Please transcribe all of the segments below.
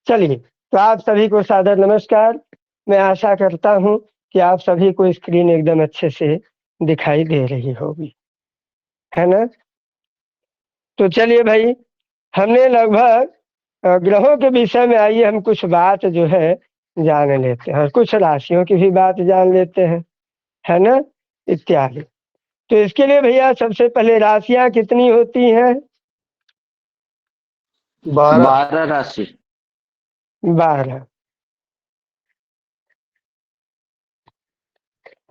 चलिए, तो आप सभी को सादर नमस्कार। मैं आशा करता हूँ कि आप सभी को स्क्रीन एकदम अच्छे से दिखाई दे रही होगी, है ना? तो चलिए भाई, हमने लगभग ग्रहों के विषय में आइए हम कुछ बात जो है जान लेते हैं, और कुछ राशियों की भी बात जान लेते हैं, है ना? इत्यादि। तो इसके लिए भैया सबसे पहले राशियां कितनी होती हैं? 12। 12 राशि। 12।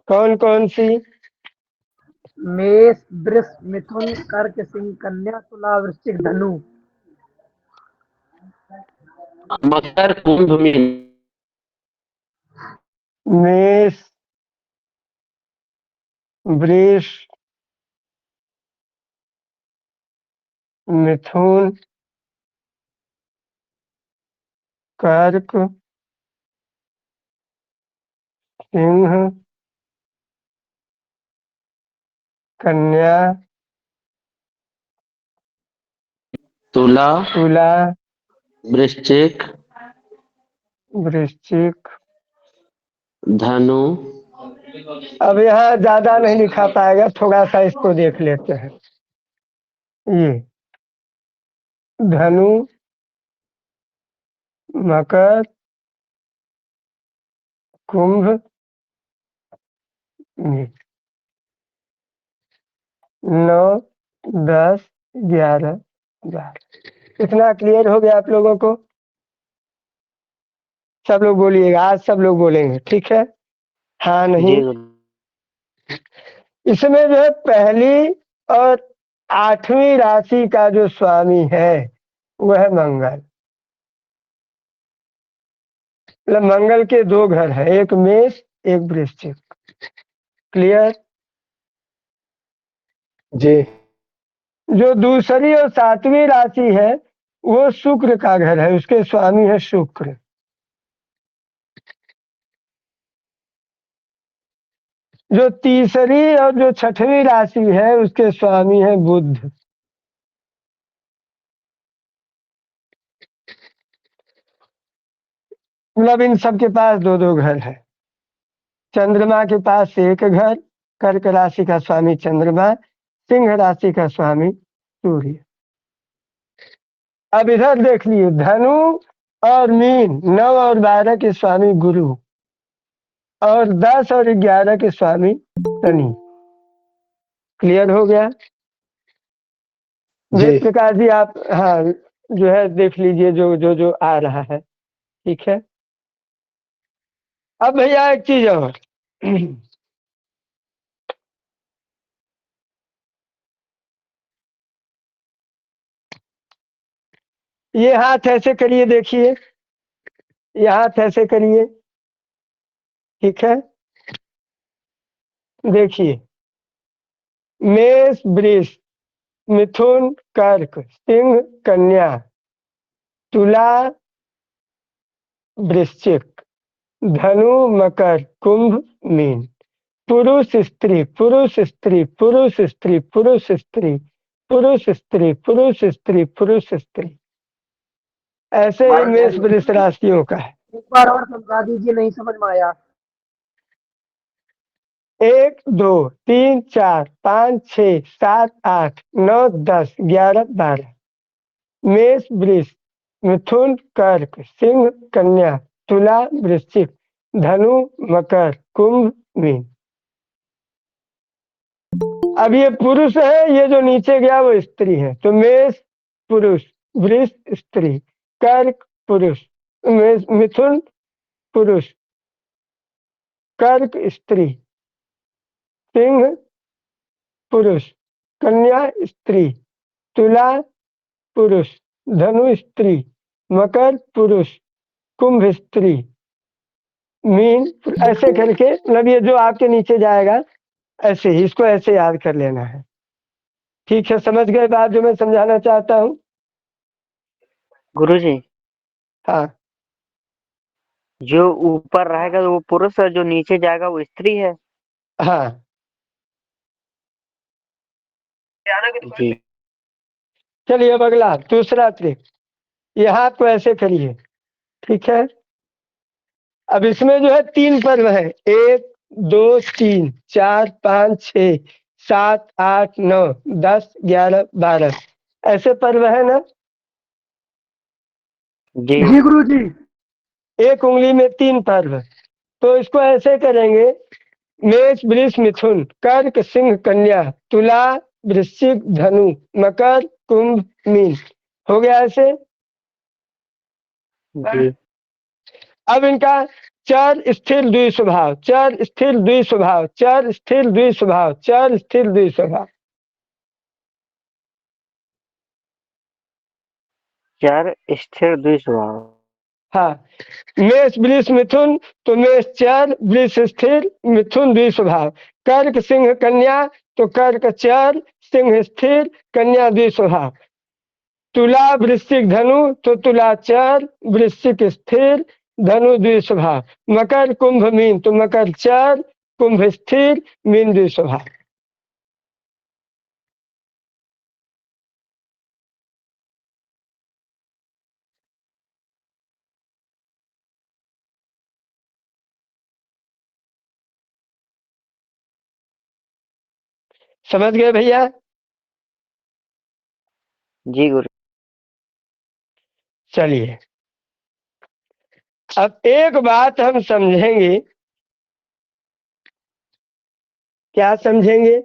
कौन कौन सी? मेष, वृष, मिथुन, कर्क, सिंह, कन्या, तुला, वृश्चिक, धनु। मकर, कुंभ, मीन। मेष, वृष, मिथुन, कर्क, सिंह, कन्या, तुला, तुला, वृश्चिक, वृश्चिक। धनु। अब यहाँ ज्यादा नहीं लिखा पाएगा, थोड़ा सा इसको देख लेते हैं। ये धनु, मकर, कुंभ, मीन। 9, 10, 11, 12। इतना क्लियर हो गया आप लोगों को? सब लोग बोलिएगा, आज सब लोग बोलेंगे, ठीक है? हाँ नहीं? जी। इसमें जो है पहली और 8वीं राशि का जो स्वामी है वह है मंगल। मतलब मंगल के 2 घर हैं, एक मेष, एक वृश्चिक। क्लियर? जी। जो दूसरी और 7वीं राशि है वो शुक्र का घर है, उसके स्वामी है शुक्र। जो तीसरी और जो 6वीं राशि है उसके स्वामी है बुध। मतलब इन सब के पास 2-2 घर है। चंद्रमा के पास एक घर, कर्क राशि का स्वामी चंद्रमा, सिंह राशि का स्वामी सूर्य। अब इधर देख लिए, धनु और मीन 9 और 12 के स्वामी गुरु, और 10 और 11 के स्वामी शनि। क्लियर हो गया? जी। वेद प्रकाश जी आप, हाँ, जो है देख लीजिए जो जो जो आ रहा है, ठीक है? अब भैया एक चीज और, ये हाथ ऐसे करिए, देखिए, ये हाथ ऐसे करिए, ठीक है? देखिए, मेष, वृष, मिथुन, कर्क, सिंह, कन्या, तुला, वृश्चिक, धनु, मकर, कुंभ, मीन। पुरुष स्त्री, पुरुष स्त्री, पुरुष स्त्री, पुरुष स्त्री, पुरुष स्त्री, पुरुष स्त्री, पुरुष स्त्री। ऐसे ही मेष वृष राशियों का है। एक बार और समझा दीजिए, नहीं समझ में आया। 1, 2, 3, 4, 5, 6, 7, 8, 9, 10, 11, 12। मेष, वृष, मिथुन, कर्क, सिंह, कन्या, तुला, वृश्चिक, धनु, मकर, कुंभ, मीन। अब ये पुरुष है, ये जो नीचे गया वो स्त्री है। तो मेष पुरुष, वृष स्त्री, कर्क पुरुष, मिथुन पुरुष, कर्क स्त्री, सिंह पुरुष, कन्या स्त्री, तुला पुरुष, धनु स्त्री, मकर पुरुष, कुंभ स्त्री, मीन। ऐसे करके, मतलब ये जो आपके नीचे जाएगा ऐसे ही, इसको ऐसे याद कर लेना है। ठीक है, समझ गए बात जो मैं समझाना चाहता हूँ? गुरुजी, हाँ, जो ऊपर रहेगा वो पुरुष है, जो नीचे जाएगा वो स्त्री है। हाँ। जी। चलिए अब अगला दूसरा ट्रिक। ये हाथ को ऐसे करिए, ठीक है। अब इसमें जो है 3 पर्व है, 1 2 3 4 5 6 7 8 9 10 11 12 ऐसे पर्व है ना। जी जी गुरु जी। एक उंगली में 3 पर्व, तो इसको ऐसे करेंगे, मेष वृष मिथुन कर्क सिंह कन्या तुला वृश्चिक धनु मकर कुंभ मीन, हो गया ऐसे। जी अब इनका चर स्थिर द्विस्वभाव, चर स्थिर द्विस्वभाव, चर स्थिर द्विस्वभाव, चर स्थिर द्विस्वभाव। चार स्थिर द्विस्वभाव। हाँ, मेष वृष मिथुन, तो मेष चर वृष स्थिर मिथुन द्विस्वभाव। कर्क सिंह कन्या, तो कर्क चर सिंह स्थिर कन्या द्विस्वभाव। तुला वृश्चिक धनु, तो तुला चर वृश्चिक स्थिर धनु द्विस्वभाव। मकर कुंभ मीन, तो मकर चर कुंभ स्थिर मीन द्विस्वभाव। समझ गए भैया। जी गुरु। चलिए, अब एक बात हम समझेंगे। क्या समझेंगे?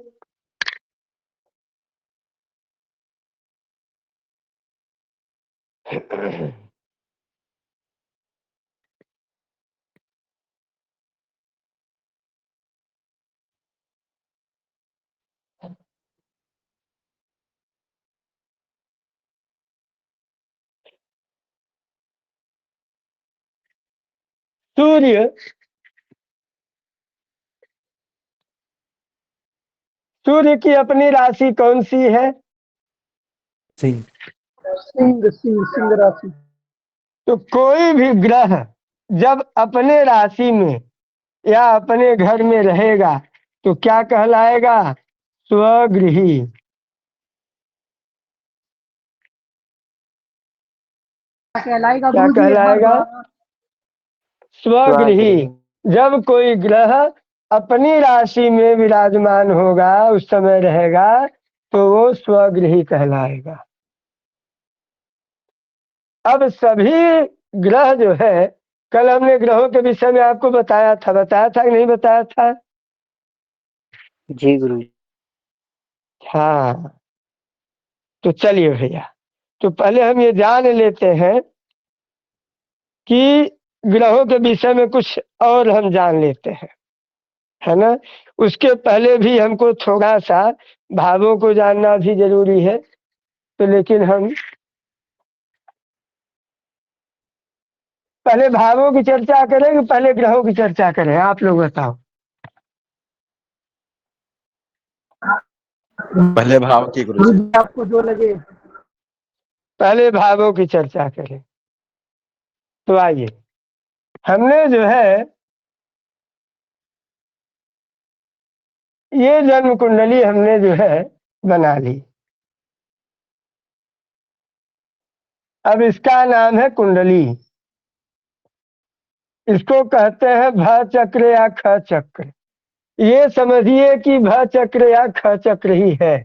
सूर्य सूर्य की अपनी राशि कौन सी है? सिंह सिंह सिंह राशि। तो कोई भी ग्रह जब अपने राशि में या अपने घर में रहेगा तो क्या कहलाएगा? स्वगृही। क्या कहलाएगा क्या गुरु जी, एक बार कहलाएगा? दोबारा। स्वगृही। स्वागृही। जब कोई ग्रह अपनी राशि में विराजमान होगा, उस समय रहेगा, तो वो स्वगृही कहलाएगा। अब सभी ग्रह जो है, कल हमने ग्रहों के विषय में आपको बताया था कि नहीं बताया था? जी गुरु जी। हाँ, तो चलिए भैया, तो पहले हम ये जान लेते हैं कि ग्रहों के विषय में कुछ और हम जान लेते हैं, है ना। उसके पहले भी हमको थोड़ा सा भावों को जानना भी जरूरी है, तो लेकिन हम पहले भावों की चर्चा करें कि पहले ग्रहों की चर्चा करें? आप लोग बताओ। पहले भाव की गुरु गुरु जी। जी आपको जो लगे। पहले भावों की चर्चा करें। तो आइए, हमने जो है ये जन्म कुंडली हमने जो है बना ली। अब इसका नाम है कुंडली। इसको कहते हैं भ चक्र या ख चक्र। ये समझिए कि भ चक्र या ख चक्र ही है।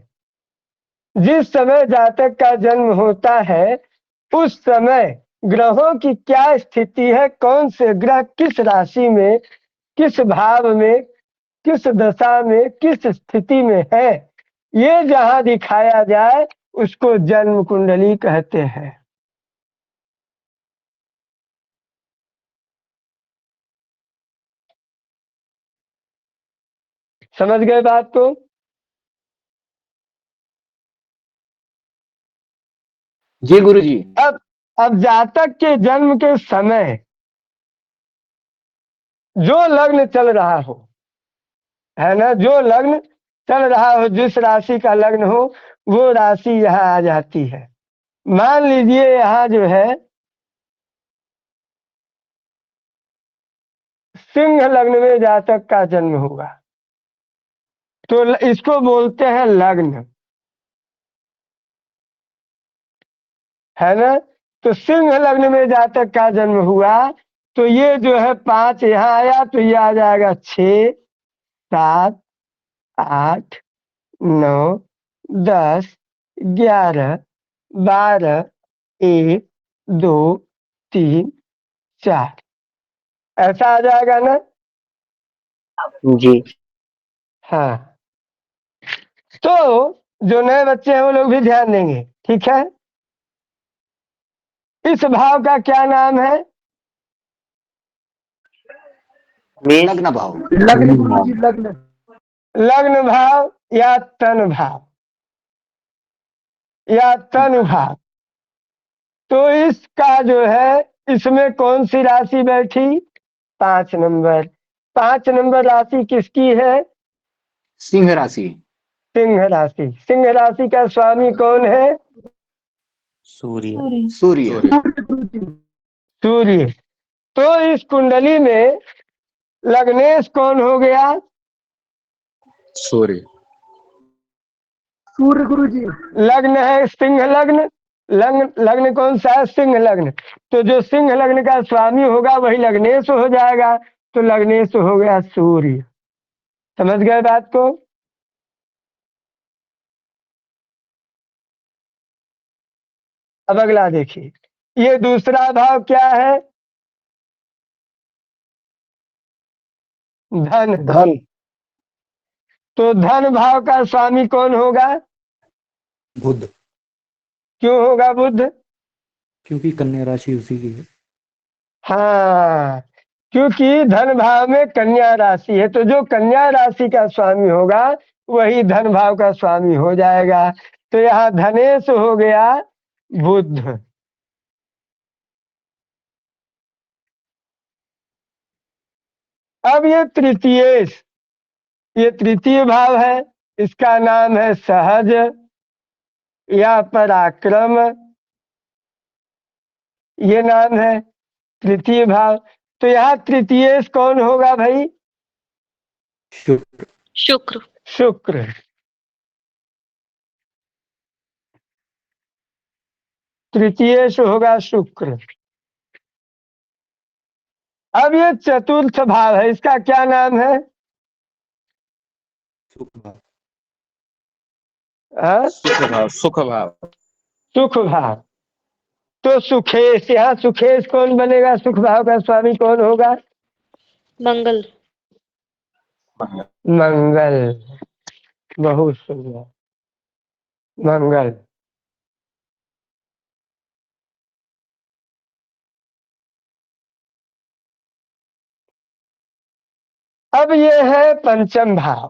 जिस समय जातक का जन्म होता है, उस समय ग्रहों की क्या स्थिति है, कौन से ग्रह किस राशि में, किस भाव में, किस दशा में, किस स्थिति में है, ये जहां दिखाया जाए उसको जन्म कुंडली कहते हैं। समझ गए बात को? जी गुरु जी। अब जातक के जन्म के समय जो लग्न चल रहा हो, है ना, जो लग्न चल रहा हो, जिस राशि का लग्न हो, वो राशि यहाँ आ जाती है। मान लीजिए यहाँ जो है सिंह लग्न में जातक का जन्म होगा, तो इसको बोलते हैं लग्न, है ना। तो सिंह लग्न में जातक का जन्म हुआ तो ये जो है 5 यहाँ आया तो ये आ जाएगा 6, 7, 8, 9, 10, 11, 12, 1, 2, 3, 4 ऐसा आ जाएगा ना। जी। हाँ, तो जो नए बच्चे हैं वो लोग भी ध्यान देंगे, ठीक है। इस भाव का क्या नाम है? मेष। लग्न भाव। लग्न गुरुजी लग्न। लग्न भाव या तन भाव या तन भाव। तो इसका जो है इसमें कौन सी राशि बैठी? 5 नंबर। 5 नंबर राशि किसकी है? सिंह राशि। सिंह राशि। सिंह राशि का स्वामी कौन है? सूर्य। सूर्य। गुरुजी सूर्य। तो इस कुंडली में लग्नेश कौन हो गया? सूर्य। सूर्य गुरुजी। लग्न है सिंह लग्न। लग्न लग्न कौन सा है? सिंह लग्न। तो जो सिंह लग्न का स्वामी होगा वही लग्नेश हो जाएगा। तो लग्नेश हो गया सूर्य। समझ गए बात को? अब अगला देखिए, ये दूसरा भाव क्या है? धन। धन। तो धन भाव का स्वामी कौन होगा? बुध, क्यों होगा बुध? क्योंकि कन्या राशि उसी की है। हाँ, क्योंकि धन भाव में कन्या राशि है तो जो कन्या राशि का स्वामी होगा वही धन भाव का स्वामी हो जाएगा। तो यहाँ धनेश हो गया बुध। अब ये तृतीय भाव है। इसका नाम है सहज या पराक्रम। ये नाम है तृतीय भाव। तो यहाँ तृतीयेश कौन होगा भाई? शुक्र। शुक्र। शुक्र। तृतीयेश होगा शुक्र। अब ये चतुर्थ भाव है। इसका क्या नाम है? सुख भाव। हाँ? सुख भाव। सुख भाव। सुख भाव। तो सुखेश, यहाँ सुखेश कौन बनेगा? सुख भाव का स्वामी कौन होगा? मंगल। मंगल। बहुत सुंदर, मंगल। अब ये है पंचम भाव।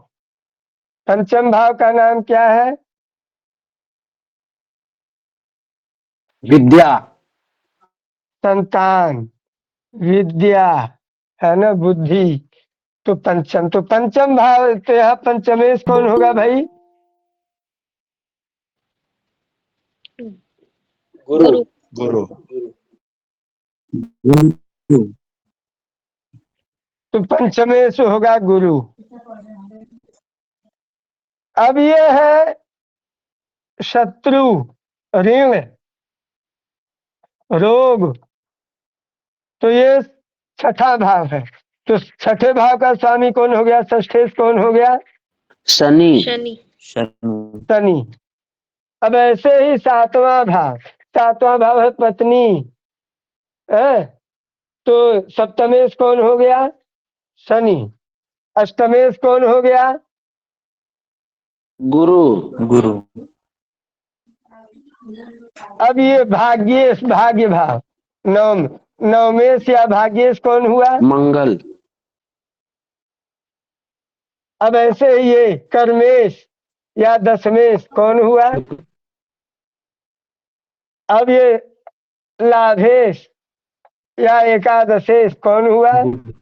पंचम भाव का नाम क्या है? विद्या। संतान, विद्या, है ना, बुद्धि। तो पंचम भाव। तो यहाँ पंचमेश कौन होगा भाई? गुरु। गुरु। तो पंचमेश होगा गुरु। अब ये है शत्रु, ऋण, रोग। तो ये छठा भाव है। तो छठे भाव का स्वामी कौन हो गया? षष्ठेश कौन हो गया? शनि। शनि। शनि। अब ऐसे ही सातवां भाव। सातवां भाव है पत्नी है। तो सप्तमेश कौन हो गया? शनि। अष्टमेश कौन हो गया? गुरु। गुरु। अब ये भाग्येश, भाग्य भाव। नवमेश या भाग्येश कौन हुआ? मंगल। अब ऐसे ही ये कर्मेश या दशमेश कौन हुआ? अब ये लाभेश या एकादशेश कौन हुआ? बुध।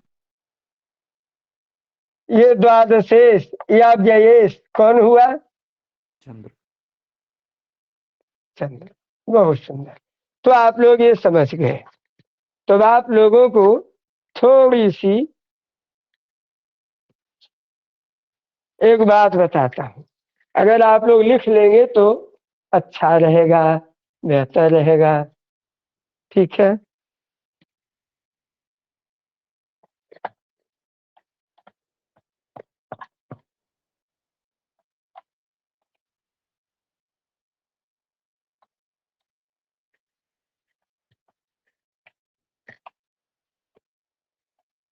ये द्वादशेश या व्ययेश कौन हुआ? चंद्र। चंद्र। बहुत सुंदर। तो आप लोग ये समझ गए। तो आप लोगों को थोड़ी सी एक बात बताता हूँ। अगर आप लोग लिख लेंगे तो अच्छा रहेगा, बेहतर रहेगा। ठीक है।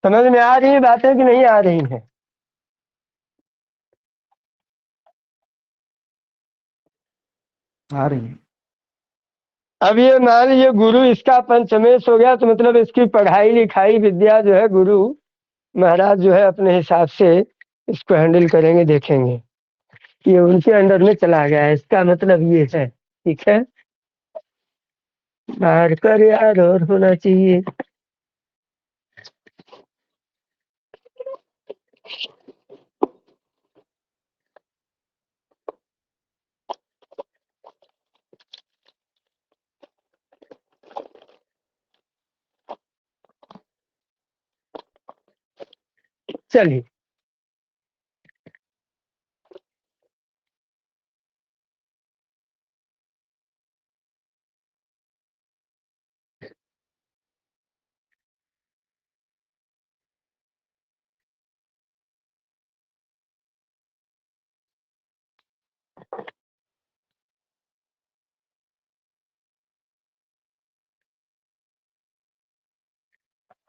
समझ में आ रही है बातें कि नहीं आ रही हैं? आ रही है। अब ये मान लीजिए गुरु इसका पंचमेश हो गया, तो मतलब इसकी पढ़ाई लिखाई विद्या जो है गुरु महाराज जो है अपने हिसाब से इसको हैंडल करेंगे, देखेंगे। ये उनके अंडर में चला गया है, इसका मतलब ये है। ठीक है, बाहर कर यार और होना चाहिए। चलिए,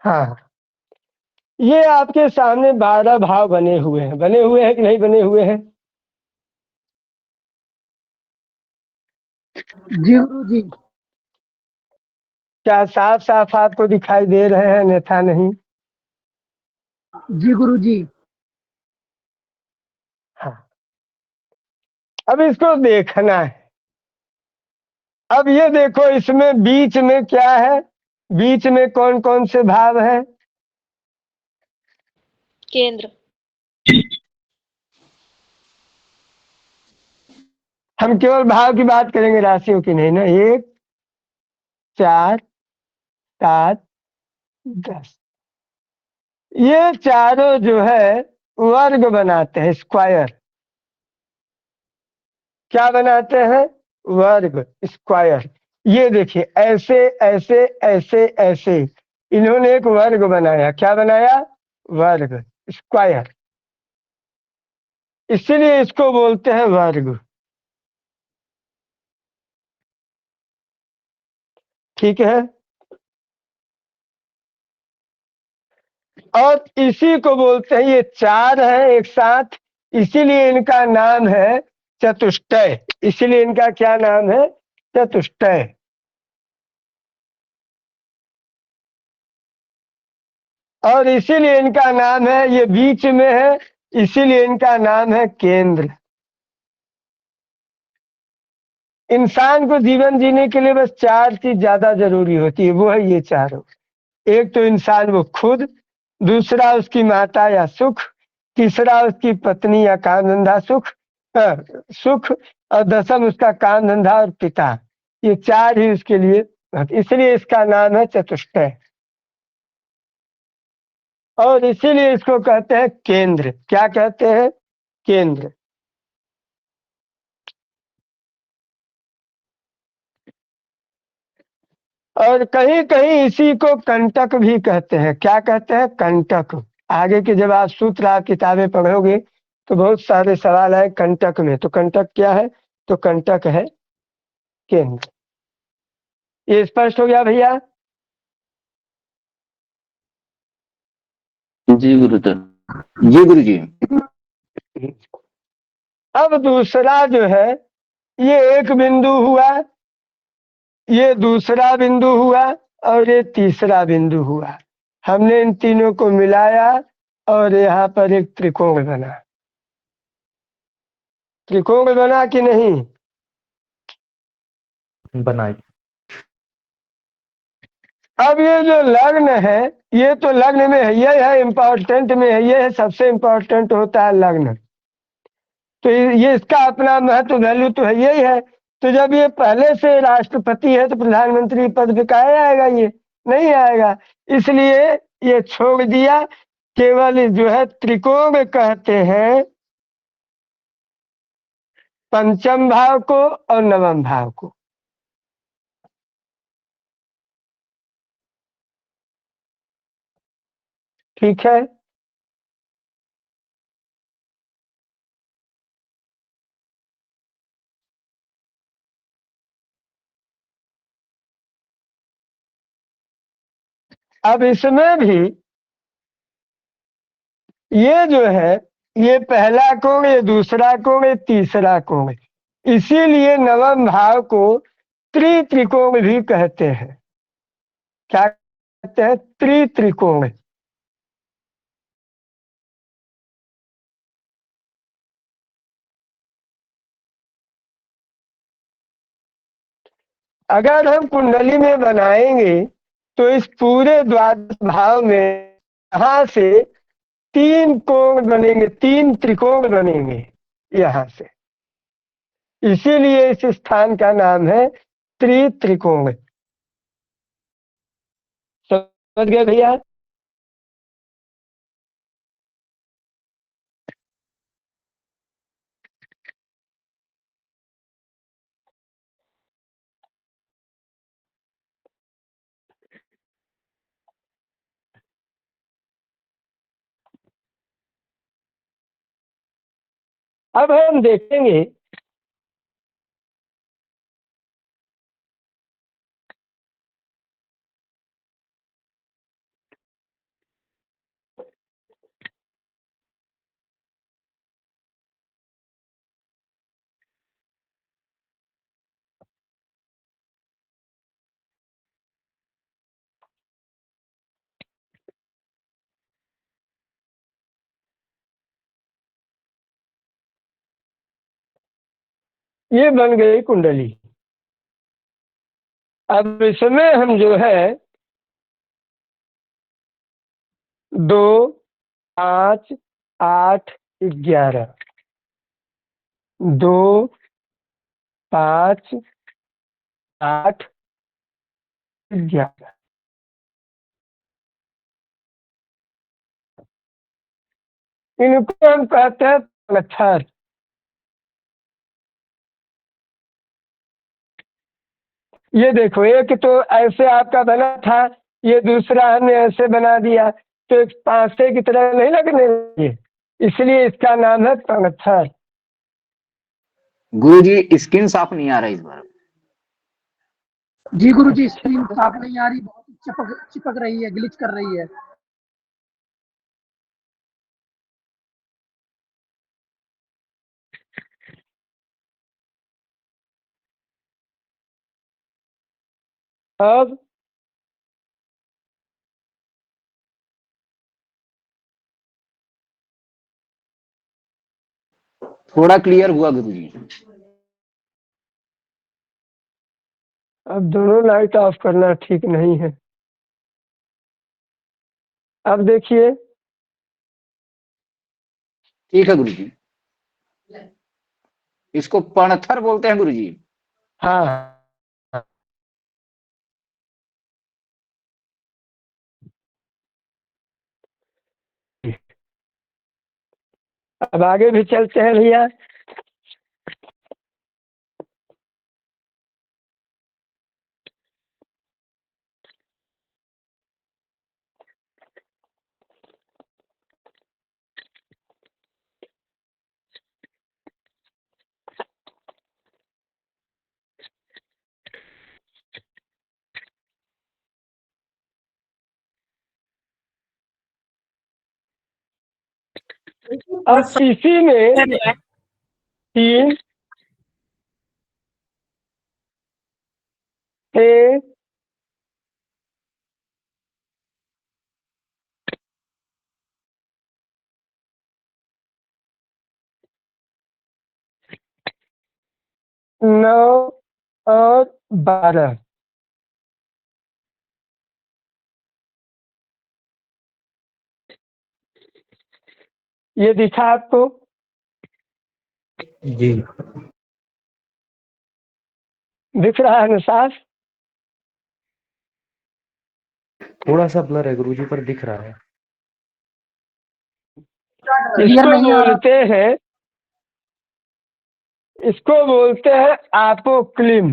हाँ, ये आपके सामने 12 भाव बने हुए हैं। बने हुए हैं कि नहीं बने हुए हैं? जी गुरु जी। क्या साफ साफ आपको दिखाई दे रहे हैं, अन्यथा नहीं? जी गुरु जी। हाँ, अब इसको देखना है। अब ये देखो, इसमें बीच में क्या है? बीच में कौन कौन से भाव है? केंद्र। हम केवल भाव की बात करेंगे, राशियों की नहीं ना। 1, 4, 7, 10, ये चारों जो है वर्ग बनाते हैं, स्क्वायर। क्या बनाते हैं? वर्ग, स्क्वायर। ये देखिए, ऐसे ऐसे ऐसे ऐसे इन्होंने एक वर्ग बनाया। क्या बनाया? वर्ग, स्क्वायर। इसीलिए इसको बोलते हैं वर्ग। ठीक है, और इसी को बोलते हैं, ये चार है एक साथ, इसीलिए इनका नाम है चतुष्टय। इसीलिए इनका क्या नाम है? चतुष्टय। और इसीलिए इनका नाम है, ये बीच में है, इसीलिए इनका नाम है केंद्र। इंसान को जीवन जीने के लिए बस 4 चीज ज्यादा जरूरी होती है, वो है ये चारों। एक तो इंसान वो खुद, दूसरा उसकी माता या सुख, तीसरा उसकी पत्नी या काम धंधा सुख, सुख, और दसम उसका काम धंधा और पिता। ये 4 ही उसके लिए, इसलिए इसका नाम है चतुष्टय। और इसीलिए इसको कहते हैं केंद्र। क्या कहते हैं? केंद्र। और कहीं कहीं इसी को कंटक भी कहते हैं। क्या कहते हैं? कंटक। आगे के जब आप सूत्र आप किताबें पढ़ोगे तो बहुत सारे सवाल आए कंटक में, तो कंटक क्या है? तो कंटक है केंद्र। ये स्पष्ट हो गया भैया? जी गुरुदेव। जी गुरु जी। अब दूसरा जो है, ये एक बिंदु हुआ, ये दूसरा बिंदु हुआ, और ये तीसरा बिंदु हुआ। हमने इन तीनों को मिलाया और यहाँ पर एक त्रिकोण बना। त्रिकोण बना कि नहीं? बनाई। अब ये जो लग्न है, ये तो लग्न में है, ये है इम्पोर्टेंट में है, ये है सबसे इम्पोर्टेंट होता है लग्न। तो ये इसका अपना महत्व, वैल्यू तो है, यही है। तो जब ये पहले से राष्ट्रपति है तो प्रधानमंत्री पद पे काहे आएगा? ये नहीं आएगा। इसलिए ये छोड़ दिया। केवल जो है त्रिकोण कहते हैं पंचम भाव को और नवम भाव को। ठीक है। अब इसमें भी ये जो है, ये पहला कोण, ये दूसरा कोण, ये तीसरा कोण, इसीलिए नवम भाव को त्रिकोण भी कहते हैं। क्या कहते हैं? त्रिकोण। अगर हम कुंडली में बनाएंगे तो इस पूरे द्वादश भाव में यहां से 3 कोण बनेंगे, 3 त्रिकोण बनेंगे यहां से। इसीलिए इस स्थान का नाम है त्रिकोण। समझ गए भैया? अब हम देखेंगे ये बन गई कुंडली। अब इसमें हम जो है 2, 5, 8, 11, 2, 5, 8, 11, इनको हम कहते हैं पत्थर। ये देखो, एक तो ऐसे आपका बना था, ये दूसरा हमने ऐसे बना दिया, तो एक पांसे की तरह नहीं लगने लगे, इसलिए इसका नाम है पत्थर। गुरुजी स्क्रीन साफ नहीं आ रहा इस बार। जी गुरुजी, स्क्रीन साफ नहीं आ रही, बहुत चिपक रही है, ग्लिच कर रही है। अब थोड़ा क्लियर हुआ गुरुजी। अब दोनों लाइट ऑफ करना ठीक नहीं है। अब देखिए, ठीक है गुरुजी। इसको पणथर बोलते हैं गुरुजी। हाँ, अब आगे भी चलते हैं भैया। अब इसी में 3, 6, 9 और 12, ये दिखा आपको? जी। दिख रहा है ना साफ? थोड़ा सा ब्लर है गुरुजी, पर दिख रहा है। क्लियर इसको नहीं आ रहा। बोलते हैं, इसको बोलते हैं आपोक्लिम।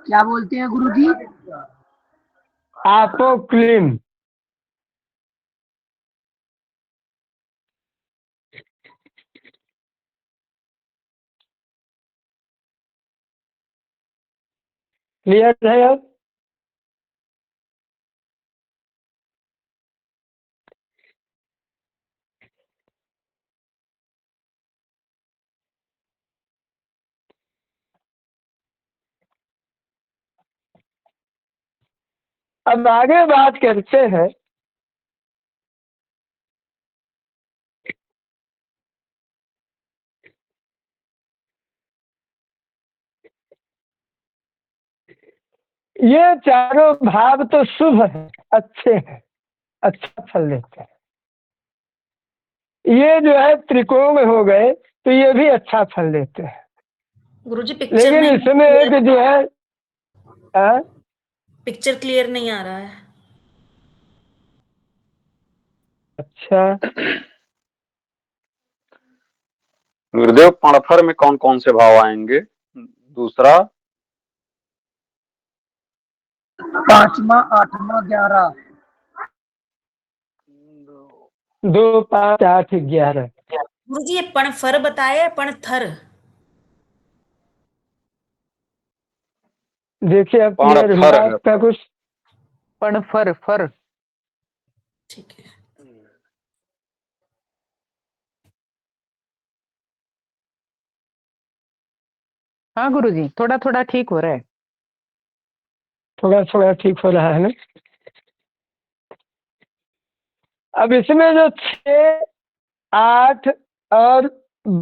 क्या बोलते हैं गुरुजी? आपोक्लिन। क्लियर है अब? अब आगे बात करते हैं ये चारों भाव तो शुभ है, अच्छे हैं, अच्छा फल देते हैं। ये जो है त्रिकोण हो गए तो ये भी अच्छा फल देते हैं, गुरुजी पिक्चर लेकिन नहीं इसमें एक जो है पिक्चर क्लियर नहीं आ रहा है। अच्छा, गुरुदेव पणफर में कौन कौन से भाव आएंगे? दूसरा, 5वां, 8वां, 11। 2, 5, 8, 11। गुरुजी ये पणफर बताया, पणथर। देखिए अब क्लियर हुआ पणफर है। आपका कुछ? पणफर फर। ठीक है। हाँ गुरुजी, थोड़ा थोड़ा ठीक हो रहा है। थोड़ा थोड़ा ठीक हो रहा है ना? अब इसमें जो 6, 8 और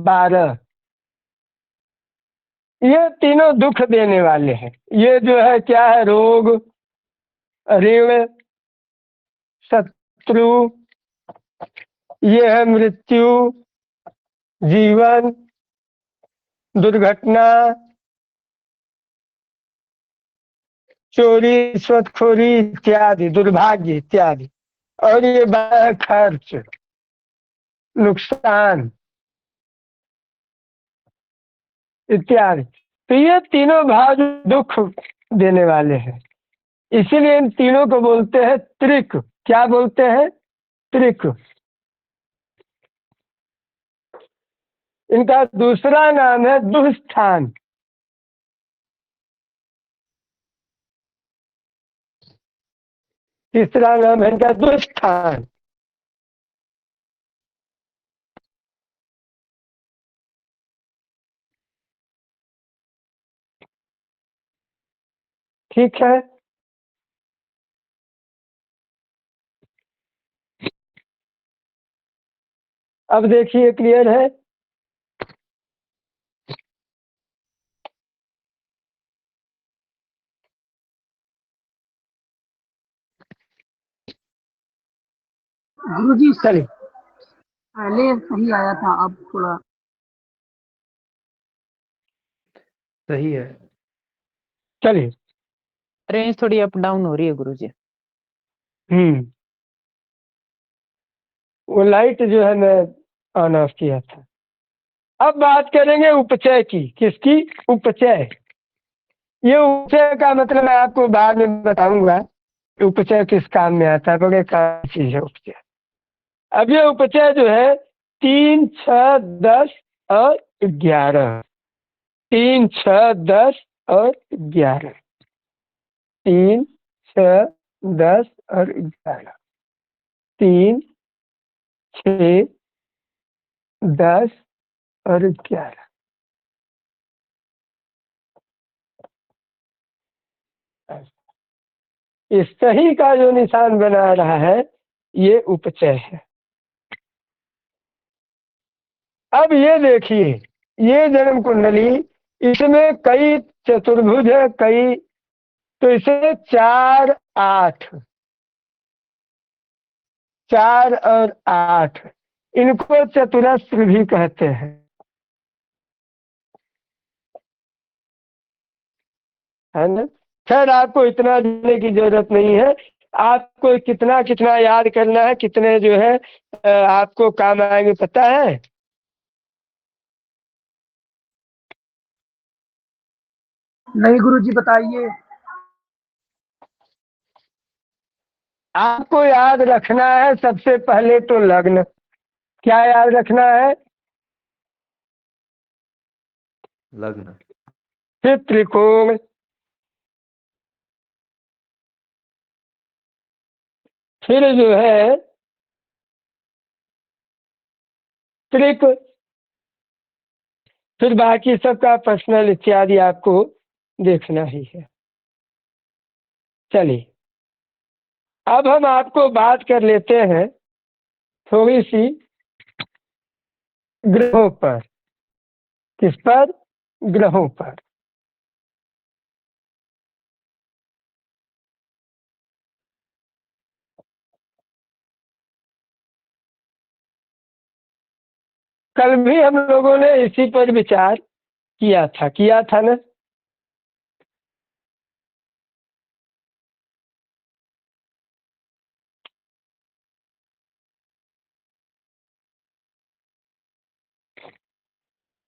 12 ये तीनों दुख देने वाले हैं। ये जो है क्या है? रोग, ऋण, शत्रु, ये है मृत्यु, जीवन, दुर्घटना, चोरी, रिश्वतखोरी इत्यादि, दुर्भाग्य इत्यादि। और ये खर्च, नुकसान इत्यादि। तो ये तीनों भाव दुख देने वाले हैं, इसीलिए इन तीनों को बोलते हैं त्रिक। क्या बोलते हैं? त्रिक। इनका दूसरा नाम है दुष्स्थान। तीसरा नाम है इनका दुष्स्थान। ठीक है, अब देखिए क्लियर है? गुरुजी चलिए, पहले सही आया था, अब थोड़ा सही है। चलिए। रेंज थोड़ी अप डाउन हो रही है गुरुजी। वो लाइट जो है मैं ऑन ऑफ किया था। अब बात करेंगे उपचय की। किसकी? उपचय। ये उपचय का मतलब मैं आपको बाद में बताऊंगा कि उपचय किस काम में आता है, बड़े काम की चीज है उपचय। अब ये उपचय जो है 3, 6, 10 और 11। 3, 6, 10 और 11। 3, 6, 10 और 11। 3, 6, 10 और 11। इस सही का जो निशान बना रहा है ये उपचय है। अब ये देखिए, ये जन्म कुंडली, इसमें कई चतुर्भुज है, कई, तो इसे 4, 8, 4 और 8 इनको चतुरस्र भी कहते हैं, है ना? खैर आपको इतना जानने की जरूरत नहीं है। आपको कितना कितना याद करना है, कितने जो है आपको काम आएंगे पता है? नहीं गुरुजी, बताइए। आपको याद रखना है सबसे पहले तो लग्न। क्या याद रखना है? लग्न। फिर त्रिकोण, फिर जो है त्रिक, फिर बाकी सबका पर्सनल इत्यादि आपको देखना ही है। चलिए अब हम आपको बात कर लेते हैं थोड़ी सी ग्रहों पर। किस पर? ग्रहों पर। कल भी हम लोगों ने इसी पर विचार किया था ना?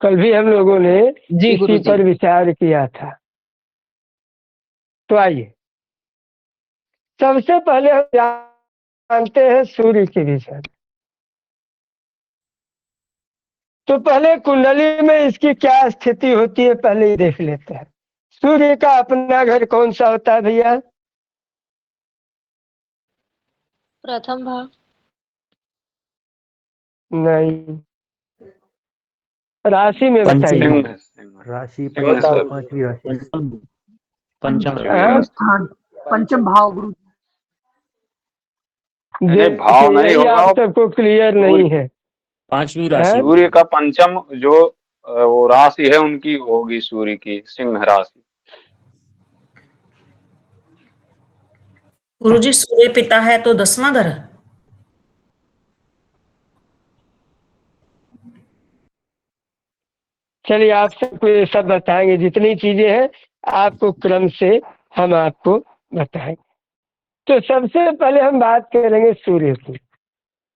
कल भी हम लोगों ने इसी पर विचार किया था। तो आइए सबसे पहले हम जानते हैं सूर्य के विषय। तो पहले कुंडली में इसकी क्या स्थिति होती है पहले ही देख लेते हैं। सूर्य का अपना घर कौन सा होता है भैया? प्रथम भाव। नहीं, राशि में बताइए। राशि सिंह सर। पांचवी राशि। हाँ? स्थान, पंचम भाव गुरु। नहीं, भाव नहीं यही होगा, आप सबको क्लियर नहीं है। पांचवी हाँ? राशि। सूर्य का पंचम जो वो राशि है उनकी होगी, सूर्य की सिंह राशि। गुरुजी सूर्य पिता है तो 10वां घर। चलिए आप सबको ये सब बताएंगे, जितनी चीजें हैं आपको क्रम से हम आपको बताएंगे। तो सबसे पहले हम बात करेंगे सूर्य की।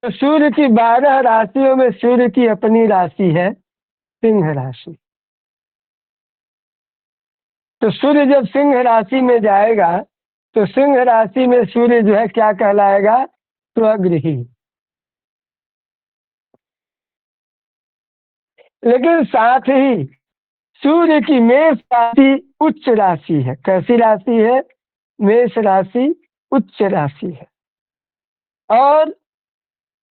तो सूर्य की 12 राशियों में सूर्य की अपनी राशि है सिंह राशि। तो सूर्य जब सिंह राशि में जाएगा तो सिंह राशि में सूर्य जो है क्या कहलाएगा? स्वगृही। लेकिन साथ ही सूर्य की मेष राशि उच्च राशि है। कैसी राशि है? मेष राशि उच्च राशि है। और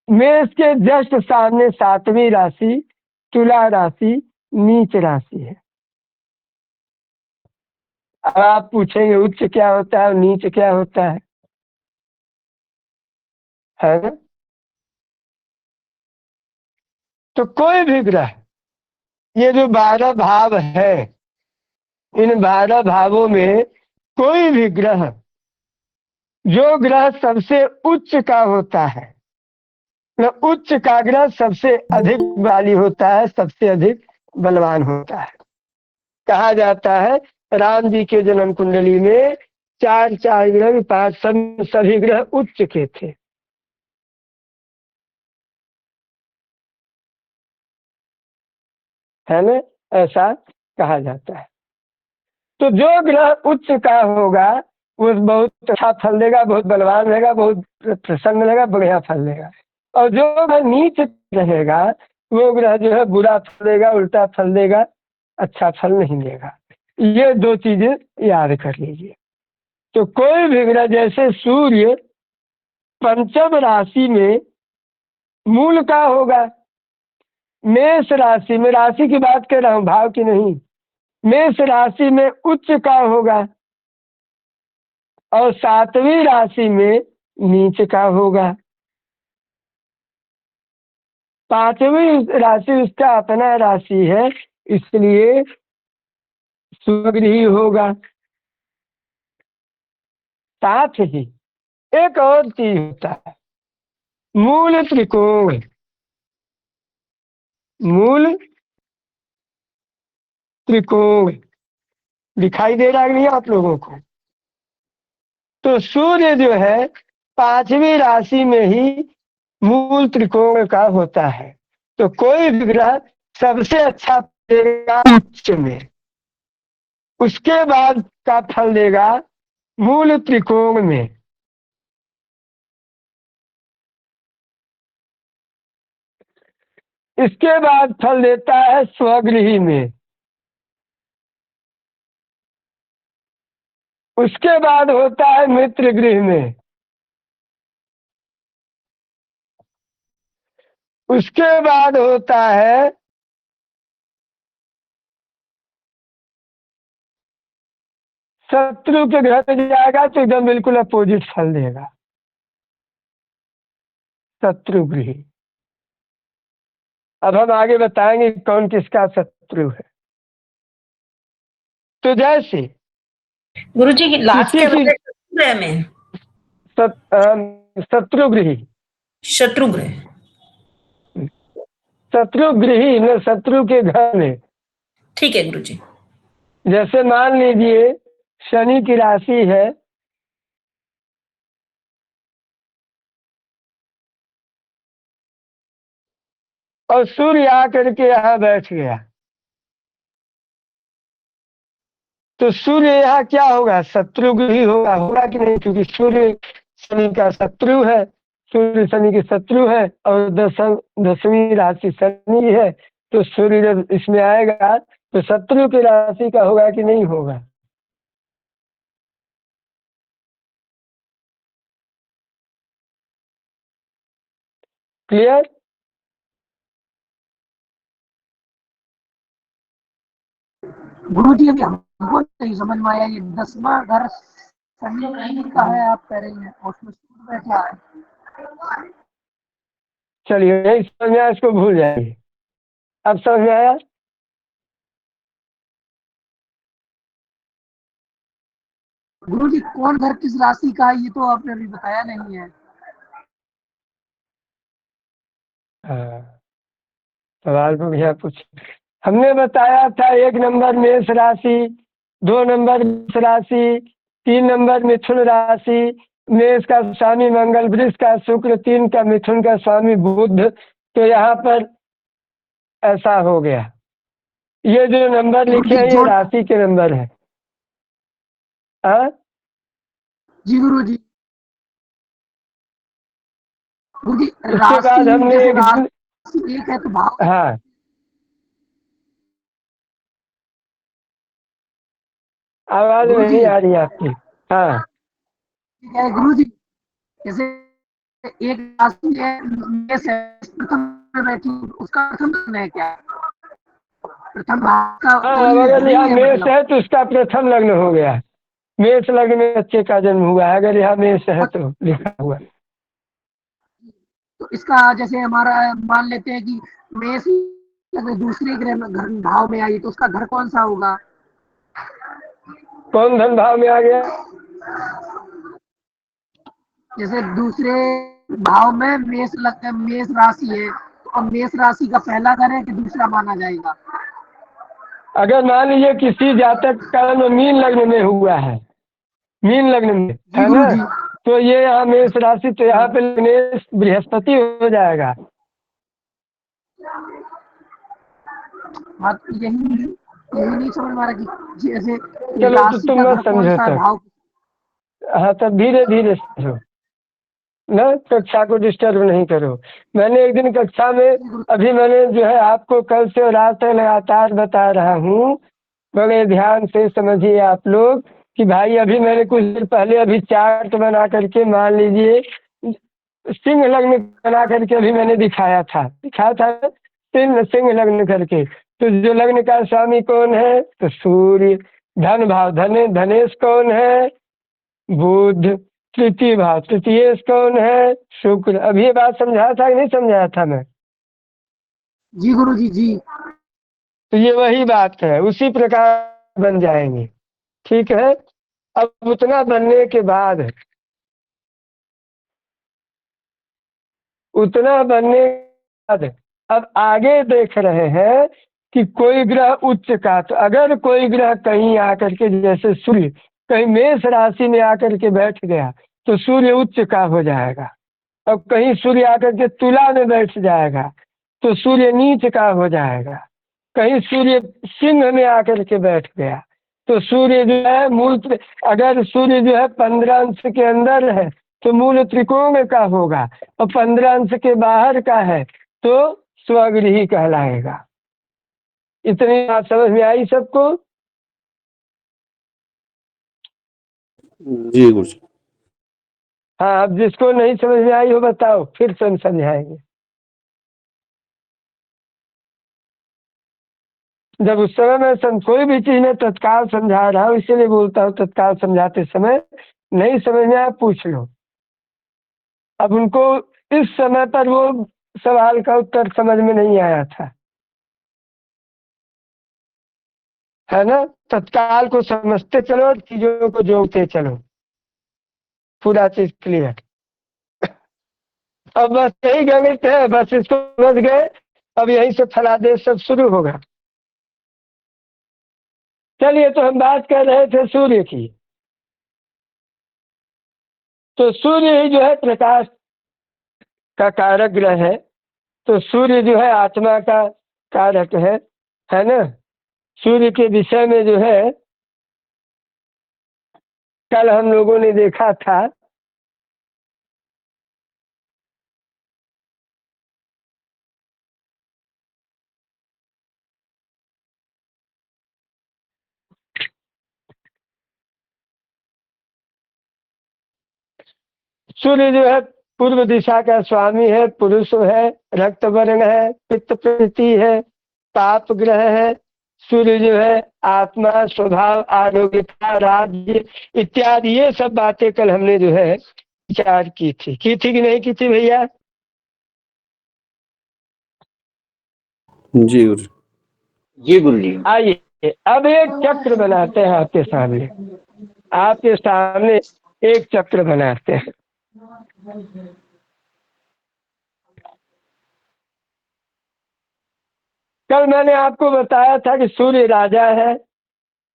मेष के जस्ट सामने 7वीं राशि तुला राशि नीच राशि है। अब आप पूछेंगे उच्च क्या होता है और नीच क्या होता है ना? तो कोई भी ग्रह, ये जो 12 भाव है, इन 12 भावों में कोई भी ग्रह, जो ग्रह सबसे उच्च का होता है, उच्च का ग्रह सबसे अधिक बली होता है, सबसे अधिक बलवान होता है। कहा जाता है राम जी के जन्म कुंडली में 4 ग्रह 5 सभी ग्रह उच्च के थे। है ना? ऐसा कहा जाता है। तो जो ग्रह उच्च का होगा वो बहुत अच्छा फल देगा, बहुत बलवान रहेगा, बहुत प्रसन्न रहेगा, बढ़िया फल देगा। और जो ग्रह नीच रहेगा वो ग्रह जो है बुरा फल देगा, उल्टा फल देगा, अच्छा फल नहीं देगा। ये 2 चीजें याद कर लीजिए। तो कोई भी ग्रह, जैसे सूर्य पंचम राशि में मूल का होगा, मेष राशि में, राशि की बात कर रहा हूं, भाव की नहीं, मेष राशि में उच्च का होगा और 7वीं राशि में नीच का होगा। 5वीं राशि उसका अपना राशि है, इसलिए स्वगृही होगा। साथ ही एक और चीज होता है, मूल त्रिकोण। मूल त्रिकोण दिखाई दे रहा है नहीं आप लोगों को? तो सूर्य जो है 5वीं राशि में ही मूल त्रिकोण का होता है। तो कोई भी ग्रह सबसे अच्छा उच्च में, उसके बाद का फल देगा मूल त्रिकोण में। इसके बाद फल देता है स्वगृही में। उसके बाद होता है मित्र गृह में। उसके बाद होता है शत्रु के घर में जाएगा तो एकदम बिल्कुल अपोजिट फल देगा, शत्रु गृह। अब हम आगे बताएंगे कौन किसका शत्रु है। तो जैसे गुरुजी की लास्ट किसी के की गृह में शत्रु गृह, शत्रु गृह। शत्रु गृह में शत्रु के घर में। ठीक है गुरुजी। जैसे मान लीजिए शनि की राशि है, और सूर्य आकर के यहाँ बैठ गया, तो सूर्य यहाँ क्या होगा, शत्रुगृही होगा। होगा कि नहीं, क्योंकि सूर्य शनि का शत्रु है, सूर्य शनि के शत्रु है, और दसवीं राशि शनि है। तो सूर्य जब इसमें आएगा तो शत्रु की राशि का होगा कि नहीं होगा। क्लियर। गुरुजी अभी हमको नहीं समझ में आया, ये 10वां घर शनि का है आप कह रही हैं, और उसमें सूर्य बैठा है। चलिए नहीं समझ में आया, इसको भूल जाइए। अब समझ में आया। गुरुजी कौन घर किस राशि का है ये तो आपने अभी बताया नहीं है। सवाल को भैया पूछ, हमने बताया था 1 नंबर मेष राशि, 2 नंबर वृष राशि, 3 नंबर मिथुन राशि, मेष का स्वामी मंगल, वृष का शुक्र, 3 का मिथुन का स्वामी बुध। तो यहाँ पर ऐसा हो गया, ये जो नंबर लिखे हैं ये राशि के नंबर है। जी गुरुजी। गुरुजी उसके बाद हमने एक है तो भाव। हाँ आवाज नहीं आ रही आपकी। हाँ ठीक है गुरुजी, जैसे एक राशि है मेष है, प्रथम में बैठी, उसका प्रथम है क्या, प्रथम भाव का अगर यहाँ मेष मतलब। है तो उसका प्रथम लग्न हो गया। मेष लग्न में बच्चे का जन्म हुआ है, अगर यहाँ मेष है तो लिखा हुआ। तो इसका जैसे हमारा मान लेते हैं कि मेष दूसरे ग्रह में घर भाव में आई तो उसका घर कौन सा होगा। कौन धन भाव में आ गया। जैसे दूसरे भाव में मेष राशि है, तो अब मेष राशि का पहला घर है कि दूसरा माना जाएगा। अगर मान लीजिए किसी जातक का मीन लग्न में हुआ है, मीन लग्न में है ना, तो ये यहाँ मेष राशि, तो यहाँ पे लग्नेश बृहस्पति हो जाएगा। बात यही नहीं समझ में आ रहा कि जैसे चलो तो तुम मत समझो तब। हाँ तब धीरे धीरे समझो ना, कक्षा को डिस्टर्ब नहीं करो। मैंने एक दिन कक्षा में, अभी मैंने जो है आपको कल से रात तक लगातार बता रहा हूँ, बड़े ध्यान से समझिए आप लोग कि भाई अभी मैंने कुछ देर पहले अभी चार्ट बना करके, मान लीजिए सिंह लग्न बना करके अभी मैंने दिखाया था सिंह लग्न करके। तो जो लग्न का स्वामी कौन है, तो सूर्य। धन भाव धनेश कौन है, बुध। तृतीय भाव तृतीयेश कौन है, शुक्र। अब ये बात समझाया था कि नहीं समझाया था मैं। जी गुरुजी जी। तो ये वही बात है, उसी प्रकार बन जाएंगे। ठीक है। अब उतना बनने के बाद अब आगे देख रहे हैं कि कोई ग्रह उच्च का, तो अगर कोई ग्रह कहीं आकर के, जैसे सूर्य कहीं मेष राशि में आकर के बैठ गया तो सूर्य उच्च का हो जाएगा। अब कहीं सूर्य आकर के तुला में बैठ जाएगा तो सूर्य नीच का हो जाएगा। कहीं सूर्य सिंह में आकर के बैठ गया तो सूर्य जो है अगर सूर्य जो है 15 अंश के अंदर है तो मूल त्रिकोण का होगा, और 15 अंश के बाहर का है तो स्वगृही कहलाएगा। इतनी बात समझ में आई सबको? जी गुरुजी। हाँ, अब जिसको नहीं समझ में आई हो बताओ, फिर समझाएंगे। जब उस समय मैं कोई भी चीज में तत्काल समझा रहा हूँ, इसीलिए बोलता हूँ तत्काल समझाते समय नहीं समझ में आया पूछ लो। अब उनको इस समय पर वो सवाल का उत्तर समझ में नहीं आया था, है ना? तत्काल को समझते चलो, चीजों को जोड़ते चलो, पूरा चीज क्लियर। अब बस यही गणित है, बस इसको समझ गए, अब यहीं से फलादेश सब शुरू होगा। चलिए, तो हम बात कर रहे थे सूर्य की। तो सूर्य ही जो है प्रकाश का कारक ग्रह है, तो सूर्य जो है आत्मा का कारक है ना? सूर्य के विषय में जो है कल हम लोगों ने देखा था सूर्य जो है पूर्व दिशा का स्वामी है, पुरुष है, रक्त वर्ण है, पित्त प्रकृति है, पाप ग्रह है। सूर्य जो है आत्मा, स्वभाव, आरोग्यता, राज्य इत्यादि ये सब बातें कल हमने जो है विचार की थी कि नहीं की थी भैया? जी गुरुजी। जी गुरुजी। आइए अब एक चक्र बनाते हैं आपके सामने एक चक्र बनाते हैं। कल मैंने आपको बताया था कि सूर्य राजा है,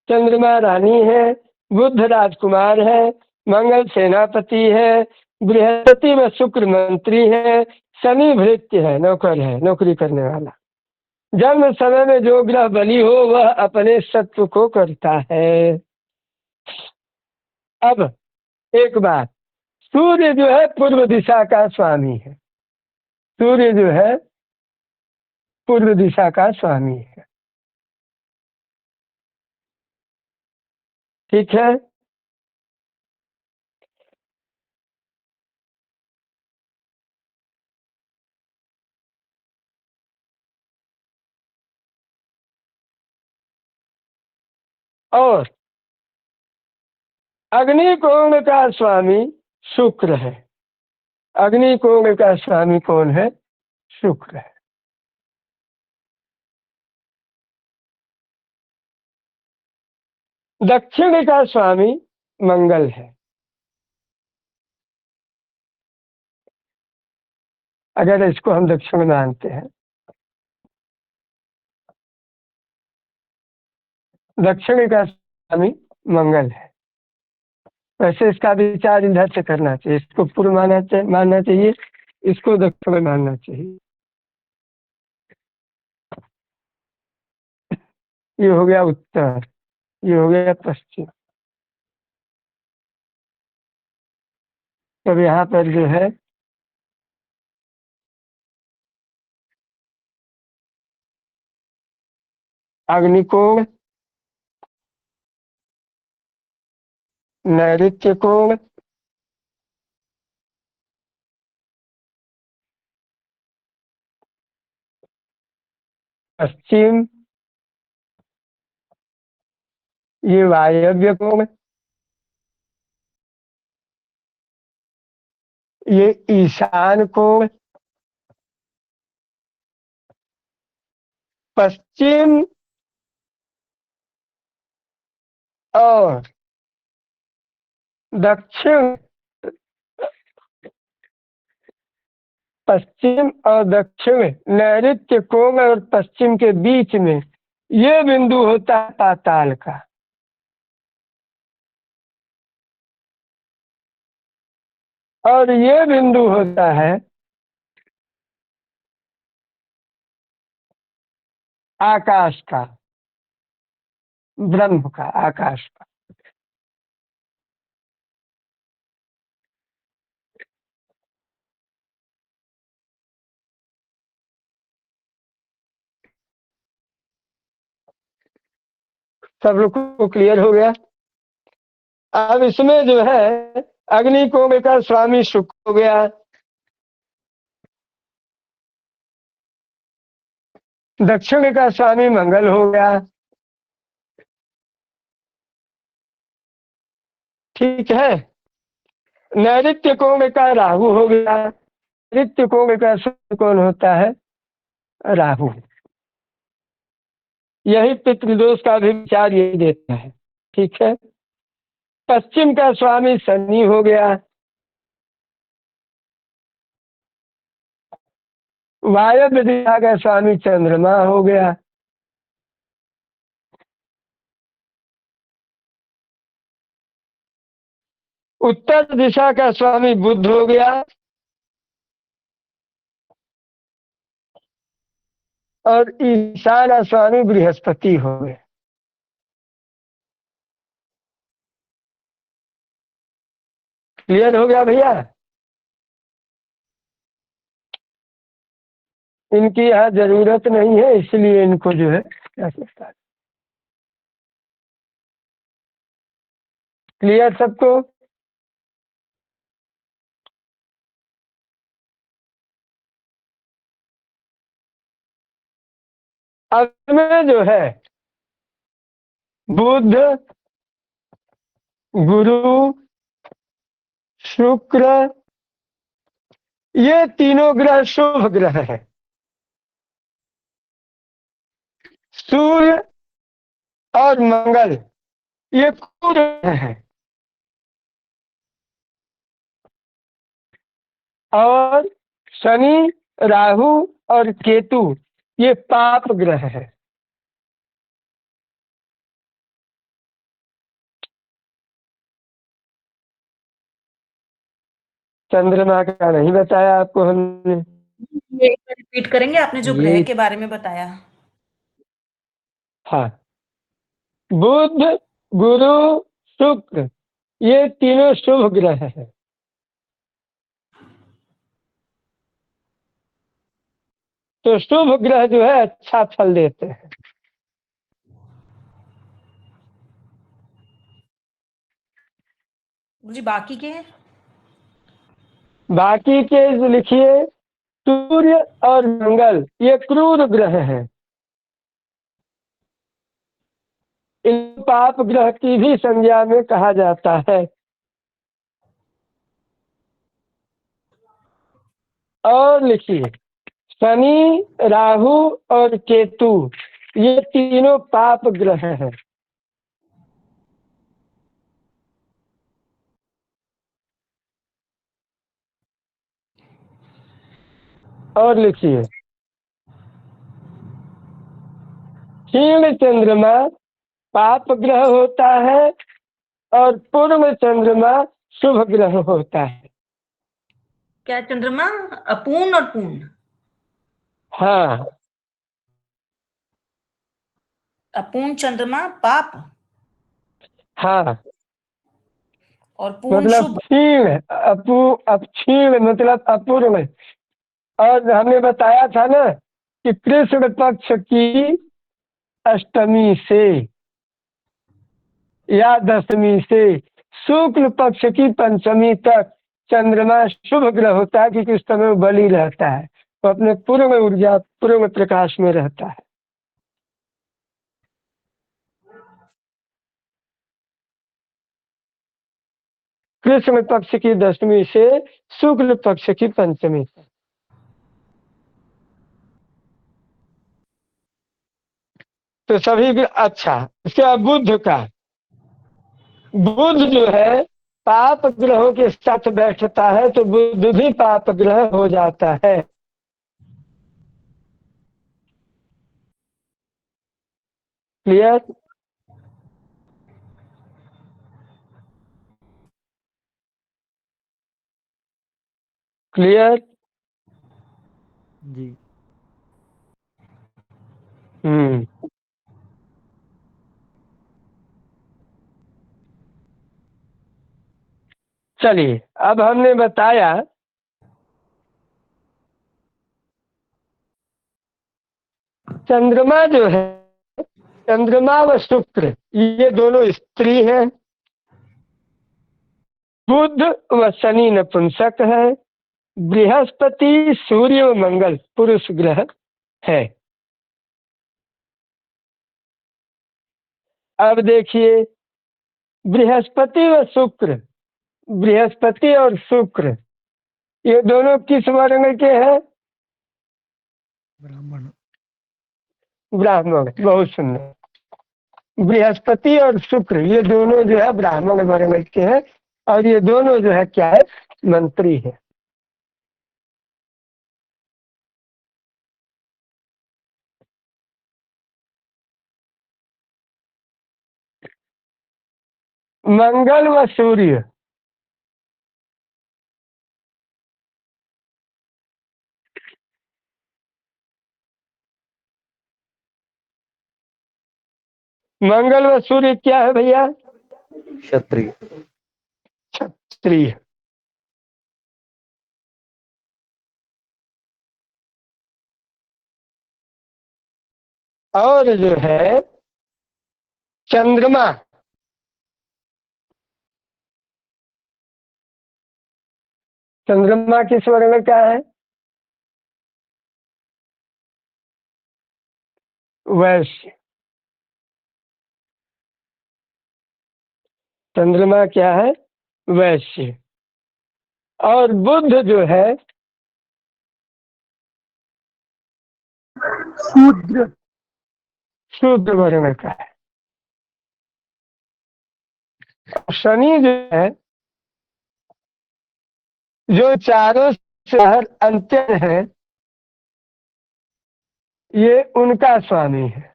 चंद्रमा रानी है, बुध राजकुमार है, मंगल सेनापति है, बृहस्पति व शुक्र मंत्री है, शनि भृत्य है, नौकर है, नौकरी करने वाला। जन्म समय में जो ग्रह बली हो वह अपने शत्रु को करता है। अब एक बात, सूर्य जो है पूर्व दिशा का स्वामी है, सूर्य जो है पूर्व दिशा का स्वामी है, ठीक है? और अग्निकोण का स्वामी शुक्र है। अग्निकोण का स्वामी कौन है? शुक्र है। दक्षिण का स्वामी मंगल है। अगर इसको हम दक्षिण मानते हैं, दक्षिण का स्वामी मंगल है। वैसे इसका विचार इधर से करना चाहिए, इसको पूर्व मानना चाहिए, इसको दक्षिण मानना चाहिए। ये हो गया उत्तर, ये हो गया पश्चिम। तब यहाँ पर जो है अग्निकोण, नैऋत्य कोण, पश्चिम, ये वायव्य कोण, ये ईशान कोण, पश्चिम और दक्षिण, पश्चिम और दक्षिण, नैऋत्य कोण और पश्चिम के बीच में ये बिंदु होता है पाताल का। और ये बिंदु होता है आकाश का। ब्रह्म का, आकाश का। सब लोग को क्लियर हो गया? अब इसमें जो है अग्नि कुंभ का स्वामी शुक्र हो गया, दक्षिण का स्वामी मंगल हो गया, ठीक है। नैऋत्य कुंभ का राहु हो गया, नैऋत्य कुंभ का सूर्य कौन होता है? राहु। यही पितृदोष का भी विचार यही देता है, ठीक है। पश्चिम का स्वामी शनि हो गया, वायव्य दिशा का स्वामी चंद्रमा हो गया, उत्तर दिशा का स्वामी बुध हो गया, और ईशान स्वामी बृहस्पति हो गया। क्लियर हो गया भैया? इनकी यहाँ जरूरत नहीं है, इसलिए इनको जो है क्या कहता है। क्लियर सबको? अब में जो है बुध, गुरु, शुक्र, ये तीनों ग्रह शुभ ग्रह हैं। सूर्य और मंगल ये कुग्रह हैं, और शनि, राहु और केतु ये पाप ग्रह हैं। चंद्रमा का नहीं बताया आपको हमने। ये एक बार रिपीट करेंगे, आपने जो ग्रह ये के बारे में बताया। हाँ, बुध, गुरु, शुक्र ये तीनों शुभ ग्रह हैं। तो शुभ ग्रह जो है अच्छा फल देते हैं। जी बाकी के बाकी के लिखिए, सूर्य और मंगल ये क्रूर ग्रह हैं। इन पाप ग्रह की भी संज्ञा में कहा जाता है। और लिखिए, शनि, राहु और केतु ये तीनों पाप ग्रह हैं। और लिखिए, क्षीण चंद्रमा पाप ग्रह होता है और पूर्व चंद्रमा शुभ ग्रह होता है। क्या चंद्रमा अपूर्ण और पूर्ण? हाँ, अपूर्ण चंद्रमा पाप हाँ, और पूर्ण मतलब शुभ। क्षीण, क्षीण मतलब अपूर्ण। और हमने बताया था ना कि कृष्ण पक्ष की अष्टमी से या दशमी से शुक्ल पक्ष की पंचमी तक चंद्रमा शुभ ग्रह होता है, क्योंकि उस समय वो बली रहता है, वो अपने पूर्ण ऊर्जा, पूर्ण प्रकाश में रहता है। कृष्ण पक्ष की दशमी से शुक्ल पक्ष की पंचमी तक। तो सभी अच्छा, इसके बाद बुध का, बुध जो है पाप ग्रहों के साथ बैठता है, तो बुध भी पाप ग्रह हो जाता है। क्लियर? क्लियर? जी। हम्म। चलिए, अब हमने बताया चंद्रमा जो है, चंद्रमा व शुक्र ये दोनों स्त्री हैं, बुध व शनि नपुंसक है, बृहस्पति सूर्य व मंगल पुरुष ग्रह है। अब देखिए, बृहस्पति व शुक्र, बृहस्पति और शुक्र ये दोनों किस वर्ण के हैं? ब्राह्मण। ब्राह्मण, बहुत सुंदर। बृहस्पति और शुक्र ये दोनों जो है ब्राह्मण वर्ण के हैं, और ये दोनों जो है क्या है? मंत्री है। मंगल व सूर्य मंगल व सूर्य क्या है भैया? क्षत्रिय। क्षत्रिय। और जो है चंद्रमा, चंद्रमा किस वर्ण का है? वैश्य। चंद्रमा क्या है? वैश्य। और बुध जो है शूद्र। शूद्र वर्ण का है। शनि जो है, जो चारों शहर अंत्य है, ये उनका स्वामी है।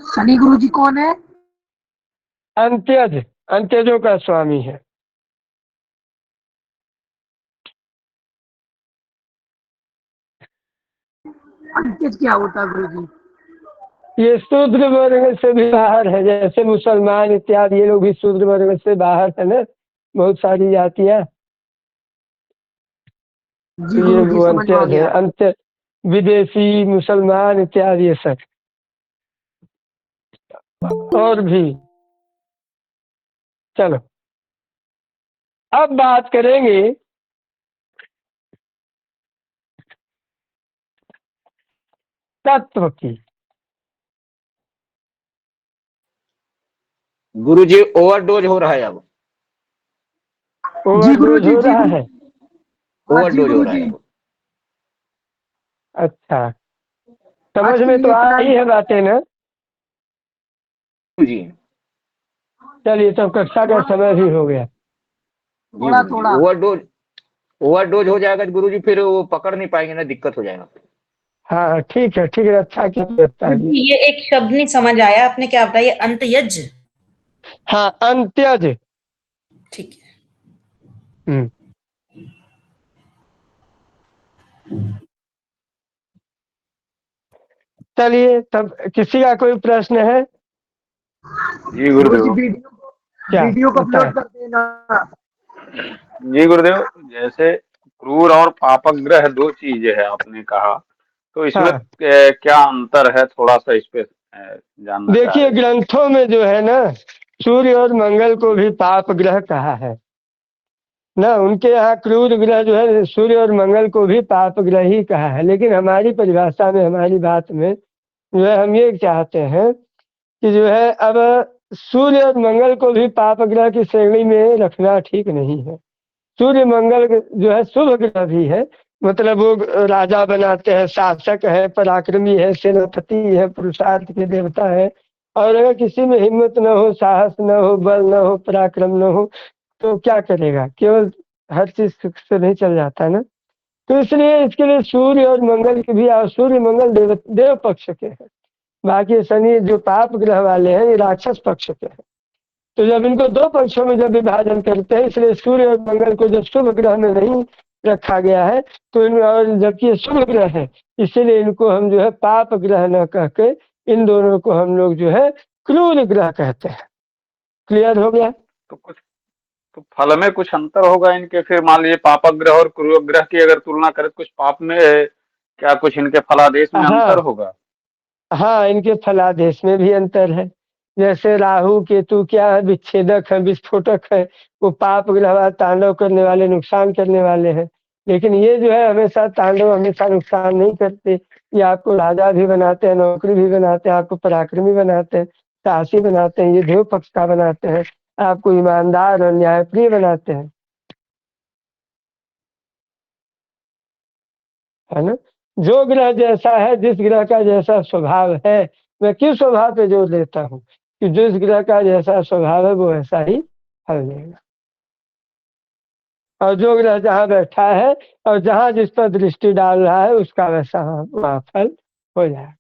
शनि गुरु जी कौन है? अंत्यज, अंत्यजों का स्वामी है। अंत्यज क्या होता है गुरु जी? ये शूद्र वर्ग से भी बाहर है, जैसे मुसलमान इत्यादि ये लोग भी शूद्र वर्ग से बाहर है ना, बहुत सारी जातियां। जी ये गुरु जी वो समझ में आ अंत्यज है, गया। अंत्य विदेशी मुसलमान इत्यादि ये सब। और भी चलो, अब बात करेंगे तत्व की। गुरुजी ओवरडोज हो रहा है अब। जी गुरु ओवरडोज जी, हो जी रहा गुरु है। हाँ जी ओवरडोज हो गुरु रहा जी। है अब। अच्छा, समझ आज के में तो लिए आ इतना ही। रही है बातें ना? गुरुजी चलिए, तब कक्षा का समय भी हो गया। थोड़ा थोड़ा। ओवरडोज ओवरडोज हो जाएगा गुरुजी, फिर वो पकड़ नहीं पाएंगे ना, दिक्कत हो जाएगा। हाँ ठीक है, ठीक है, अच्छा क्या बताइए। ये एक शब्द नहीं समझ आया, आपने क्या बताया? अंतयज। हाँ, अंत्यज। ठीक है। हम्म। चलिए, तब किसी का कोई प्रश्न है? जी गुरु जी गुरुदेव। क्या वीडियो को बताएं? अपलोड कर देना। जी गुरुदेव, जैसे क्रूर और पापक ग्रह दो चीजें है आपने कहा, तो इसमें हाँ, क्या अंतर है, थोड़ा सा इस पे जानना चाह देखिए रहे थे। ग्रंथों में जो है ना, सूर्य और मंगल को भी पाप ग्रह कहा है ना। उनके यहाँ क्रूर ग्रह जो है, सूर्य और मंगल को भी पाप ग्रह ही कहा है। लेकिन हमारी परिभाषा में, हमारी बात में जो है, हम ये चाहते हैं कि जो है अब सूर्य और मंगल को भी पाप ग्रह की श्रेणी में रखना ठीक नहीं है। सूर्य मंगल जो है शुभ ग्रह भी है, मतलब वो राजा बनाते हैं, शासक है, पराक्रमी है, सेनापति है, पुरुषार्थ के देवता है। और अगर किसी में हिम्मत न हो, साहस न हो, बल न हो, पराक्रम न हो, तो क्या करेगा? केवल हर चीज से नहीं चल जाता ना। तो इसलिए इसके लिए सूर्य और मंगल की भी, और सूर्य मंगल देव पक्ष के हैं। बाकी शनि जो पाप ग्रह वाले हैं, ये राक्षस पक्ष के हैं। तो जब इनको दो पक्षों में जब विभाजन करते हैं, इसलिए सूर्य और मंगल को जब शुभ ग्रह में नहीं रखा गया है, तो इन, और जबकि ये शुभ ग्रह है, इसीलिए इनको हम जो है पाप ग्रह न कह के इन दोनों को हम लोग जो है क्रूर ग्रह कहते हैं। क्लियर हो गया? तो कुछ तो फल में कुछ अंतर होगा इनके, फिर मान लीजिए पापक ग्रह और क्रूर ग्रह की अगर तुलना करें तो कुछ पाप में क्या कुछ इनके फलादेश में अंतर हाँ होगा? हाँ, इनके फलादेश में भी अंतर है। जैसे राहु केतु क्या है, विच्छेदक है, विस्फोटक है, वो पाप ग्रह तांडव करने वाले, नुकसान करने वाले हैं। लेकिन ये जो है हमेशा तांडव, हमेशा नुकसान नहीं करते। ये आपको राजा भी बनाते हैं, नौकरी भी बनाते हैं, आपको पराक्रमी बनाते हैं, साहसी बनाते हैं, ये देव पक्ष का बनाते हैं, आपको ईमानदार और न्यायप्रिय बनाते हैं, है ना। जो ग्रह जैसा है, जिस ग्रह का जैसा स्वभाव है, मैं किस स्वभाव पे जोर देता हूँ कि जिस ग्रह का जैसा स्वभाव है वो ऐसा ही फल देगा। और जो ग्रह जहाँ बैठा है और जहाँ जिस पर दृष्टि डाल रहा है उसका वैसा वहाँ फल हो जाएगा।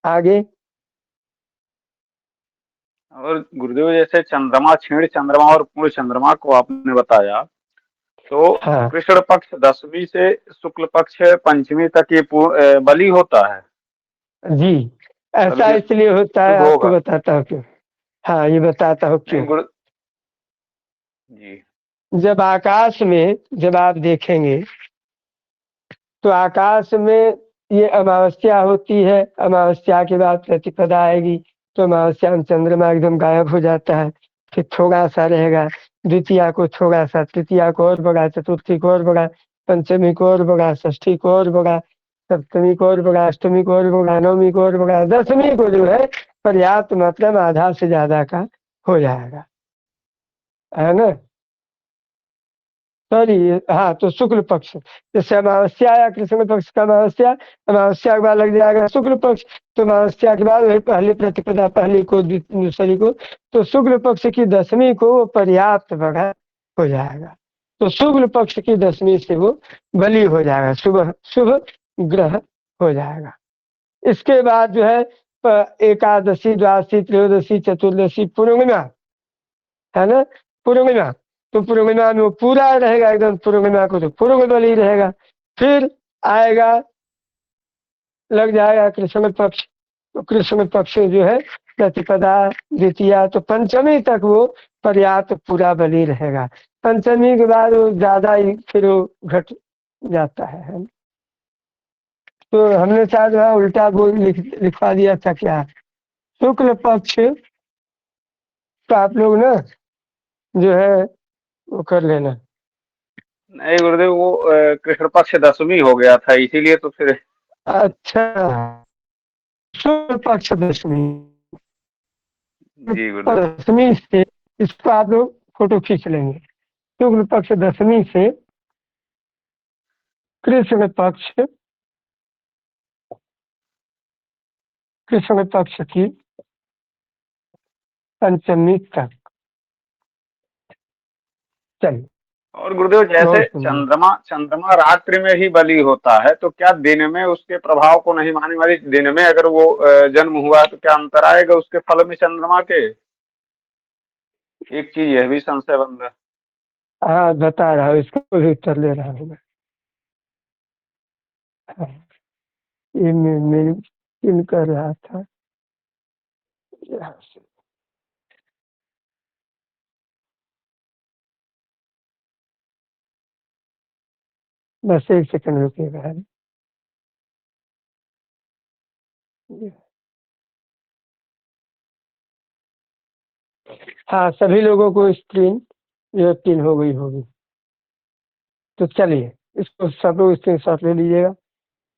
आगे और गुरुदेव जैसे चंद्रमा, क्षीण चंद्रमा और पूर्ण चंद्रमा को आपने बताया, तो हाँ कृष्ण पक्ष 10वीं से शुक्ल पक्ष 5वीं तक ये बलि होता है। जी, तब ऐसा ये इसलिए होता है, शुभ आपको होगा। बताता हूँ क्यों। हाँ, ये बताता हूँ नहीं क्यों। गुरु जी। जब आकाश में जब आप देखेंगे तो आकाश में ये अमावस्या होती है, अमावस्या के बाद प्रतिपदा आएगी, तो अमावस्या में चंद्रमा एकदम गायब हो जाता है, फिर थोड़ा सा रहेगा, द्वितीया को थोड़ा सा, तृतीया को और बड़ा, चतुर्थी को और बड़ा, पंचमी को और बड़ा, षष्ठी को और बड़ा, सप्तमी को और बड़ा, अष्टमी को और बड़ा, नवमी को और बड़ा, 10वीं को जो है पर्याप्त मतलब आधा से ज्यादा का हो जाएगा, है ना। सॉरी, हाँ, तो शुक्ल पक्ष, जैसे अमावस्या आया, कृष्ण पक्ष का अमावस्या, अमावस्या के बाद लग जाएगा शुक्ल पक्ष, तो अमावस्या के बाद वही पहली प्रतिपदा, पहली को, दूसरी को, तो शुक्ल पक्ष की 10वीं को वो पर्याप्त बड़ा हो जाएगा, तो शुक्ल पक्ष की 10वीं से वो बलि हो जाएगा, शुभ शुभ ग्रह हो जाएगा। इसके बाद जो है एकादशी, द्वादशी, त्रयोदशी, चतुर्दशी, पूर्णिमा, है ना, पूर्णिमा, तो पूर्णिमा में वो पूरा रहेगा एकदम, पूर्णिमा को तो पूर्ण बलि रहेगा। फिर आएगा, लग जाएगा कृष्ण पक्ष, तो कृष्ण पक्ष जो है प्रतिपदा, द्वितीया, तो पंचमी तक वो पर्याप्त पूरा बलि रहेगा। पंचमी के बाद वो ज्यादा ही फिर वो घट जाता है। तो हमने शायद वहाँ उल्टा बोल लिखवा दिया था क्या, शुक्ल पक्ष, तो आप लोग ना जो है वो कर लेना। नहीं गुरुदेव, वो कृष्ण पक्ष 10वीं हो गया था, इसीलिए तो फिर। अच्छा, शुक्ल पक्ष 10वीं, जी गुरुदेव। 10वीं से इसको आप लोग फोटो खींच लेंगे। शुक्ल पक्ष 10वीं से कृष्ण पक्ष, कृष्ण पक्ष की पंचमी तक। चलिए, और गुरुदेव जैसे बहुत सुंदर। चंद्रमा चंद्रमा रात्रि में ही बलि होता है, तो क्या दिन में उसके प्रभाव को नहीं मानने वाली, दिन में अगर वो जन्म हुआ तो क्या अंतर आएगा उसके फल में चंद्रमा के? एक चीज यह भी संशय बन रहा है। हाँ, बता रहा हूँ, इसको भी उत्तर ले रहा हूँ मैं। हाँ, ये मैं इन कर रहा था यहाँ से। बस एक सेकंड रुकिएगा। हाँ, सभी लोगों को स्क्रीन जो पिन हो गई होगी, तो चलिए इसको सब लोग स्क्रीन शॉट ले लीजिएगा।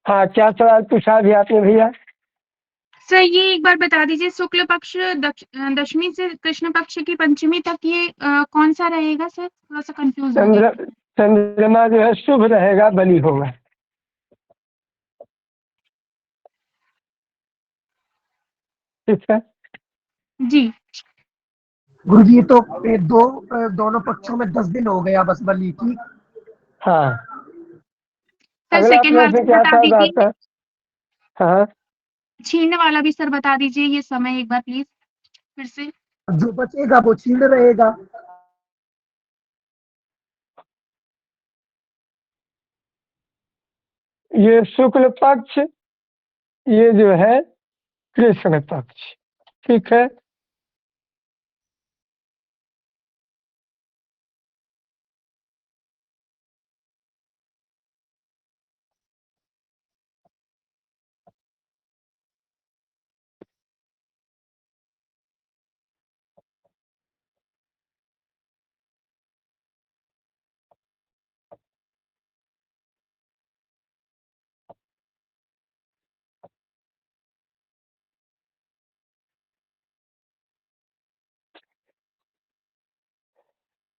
हाँ, क्या सवाल पूछा अभी आपने भैया? सर ये एक बार बता दीजिए, शुक्ल पक्ष दशमी से कृष्ण पक्ष की पंचमी तक ये कौन सा रहेगा सर? थोड़ा सा कंफ्यूज हो गया। चंद्रमा जो है शुभ रहेगा, बलि होगा। ठीक है जी गुरु जी, ये तो दोनों पक्षों में 10 दिन हो गया बस बलि की। हाँ, सर अगला सेकंड वाला प्रश्न सर क्या बता था बात दीजिए, का? हाँ, छीनने वाला भी सर बता दीजिए ये समय एक बार प्लीज फिर से। जो बचेगा वो छीण रहेगा। ये शुक्ल पक्ष ये जो है कृष्ण पक्ष। ठीक है।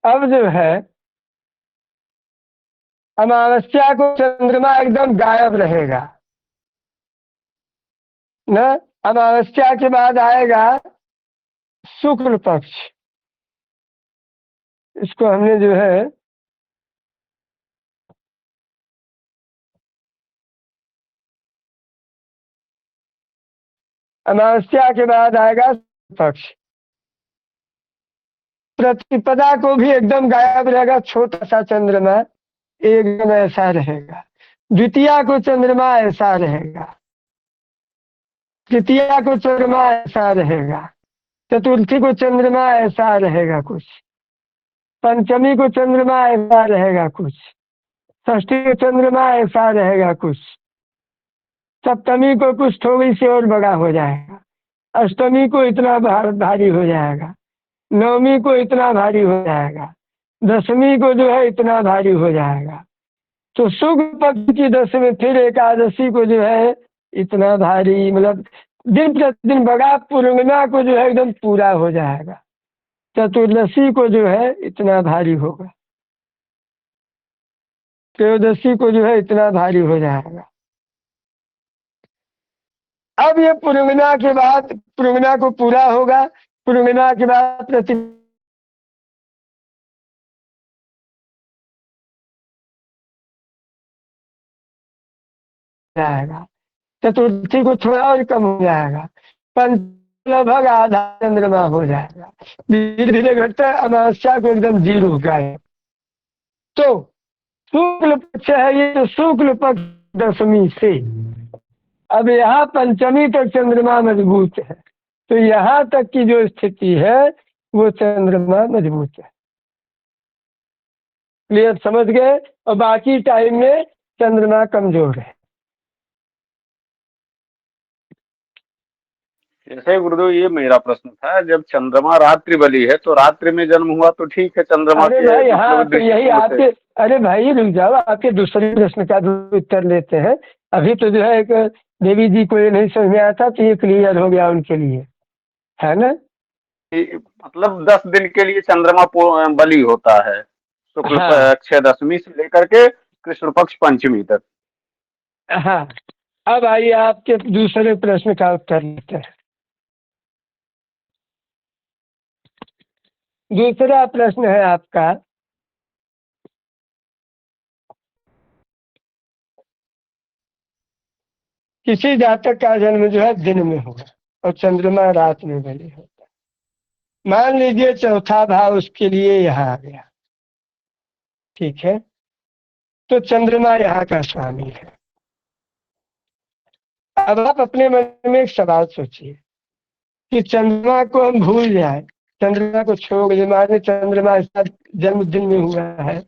अब जो है अमावस्या को चंद्रमा एकदम गायब रहेगा ना। अमावस्या के बाद आएगा शुक्ल पक्ष। इसको हमने जो है अमावस्या के बाद आएगा पक्ष। प्रतिपदा को भी एकदम गायब रहेगा, छोटा सा चंद्रमा एकदम ऐसा रहेगा। द्वितीया को चंद्रमा ऐसा रहेगा, तृतीया को चंद्रमा ऐसा रहेगा, चतुर्थी को चंद्रमा ऐसा रहेगा कुछ, पंचमी को चंद्रमा ऐसा रहेगा कुछ, षष्ठी को चंद्रमा ऐसा रहेगा कुछ, सप्तमी को कुछ थोड़ी सी और बड़ा हो जाएगा, अष्टमी को इतना भारी हो जाएगा, नवमी को इतना भारी हो जाएगा, दसवीं को जो है इतना भारी हो जाएगा। तो शुक्ल पक्ष की दसवीं फिर एकादशी को जो है इतना भारी, मतलब दिन प्रतिदिन बड़ा। पूर्णिमा को जो है एकदम पूरा हो जाएगा। चतुर्दशी को जो है इतना भारी होगा, त्रयोदशी को जो है इतना भारी हो जाएगा। अब ये पूर्णिमा के बाद, पूर्णिमा को पूरा होगा, पूर्णिमा के बाद प्रति जाएगा, चतुर्थी को थोड़ा और कम हो जाएगा, लगभग आधा चंद्रमा हो जाएगा। धीरे धीरे घटता है, अमावस्या को एकदम जीरो गायब। तो शुक्ल पक्ष है ये, तो शुक्ल पक्ष दशमी से अब यहाँ पंचमी तक चंद्रमा मजबूत है। तो यहाँ तक की जो स्थिति है वो चंद्रमा मजबूत है। क्लियर, समझ गए। और बाकी टाइम में चंद्रमा कमजोर है। जैसे गुरुदेव ये मेरा प्रश्न था, जब चंद्रमा रात्रि बली है तो रात्रि में जन्म हुआ तो ठीक है चंद्रमा अरे के भाई हाँ, मतलब तो यही दृष्टिकोण आपके, से। अरे भाई रुक जाओ, आपके दूसरे प्रश्न का भी उत्तर लेते हैं। अभी तो जो है एक देवी जी को ये नहीं समझ में आया था, तो ये क्लियर हो गया उनके लिए, है ना। मतलब 10 दिन के लिए चंद्रमा बली होता है, शुक्ल हाँ पक्ष दशमी से लेकर के कृष्ण पक्ष पंचमी तक। हाँ। अब आइए आपके दूसरे प्रश्न का उत्तर लेते हैं। दूसरा प्रश्न है आपका, किसी जातक का जन्म जो है दिन में होगा और चंद्रमा रात में बली होता है। मान लीजिए चौथा भाव उसके लिए यहाँ आ गया, ठीक है। तो चंद्रमा यहाँ का स्वामी है। अब आप अपने मन में एक सवाल सोचिए कि चंद्रमा को हम भूल जाए, चंद्रमा को छोड़ दे, माने चंद्रमा इसका जन्म दिन में हुआ है,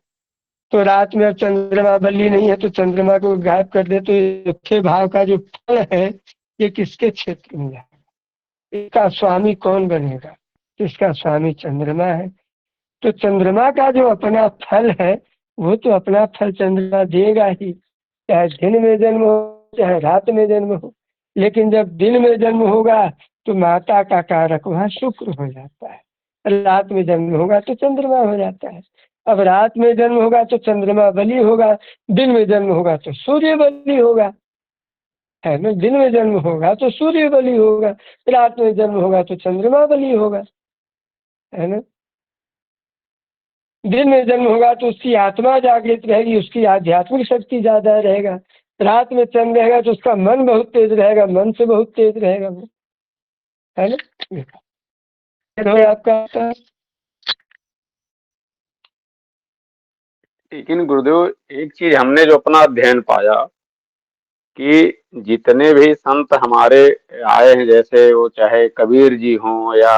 तो रात में अब चंद्रमा बली नहीं है, तो चंद्रमा को गायब कर दे, तो ये चौथे भाव का जो फल है ये किसके क्षेत्र में जाएगा? इसका स्वामी कौन बनेगा? इसका स्वामी चंद्रमा है। तो चंद्रमा का जो अपना फल है वो तो अपना फल चंद्रमा देगा ही, चाहे दिन में जन्म हो चाहे रात में जन्म हो। लेकिन जब दिन में जन्म होगा तो माता का कारक वहाँ शुक्र हो जाता है, रात में जन्म होगा तो चंद्रमा हो जाता है। अब रात में जन्म होगा तो चंद्रमा बली होगा, दिन में जन्म होगा तो सूर्य बली होगा, है ना। दिन में जन्म होगा तो सूर्य बली होगा, रात में जन्म होगा तो चंद्रमा बली होगा, है ना। दिन में जन्म होगा तो उसकी आत्मा जागृत रहेगी, उसकी आध्यात्मिक शक्ति ज्यादा रहेगा। रात में चंद्र रहेगा तो उसका मन बहुत तेज रहेगा, मन से बहुत तेज रहेगा वो, है ना। आपका लेकिन गुरुदेव एक चीज हमने जो अपना अध्ययन पाया कि जितने भी संत हमारे आए हैं, जैसे वो चाहे कबीर जी हों या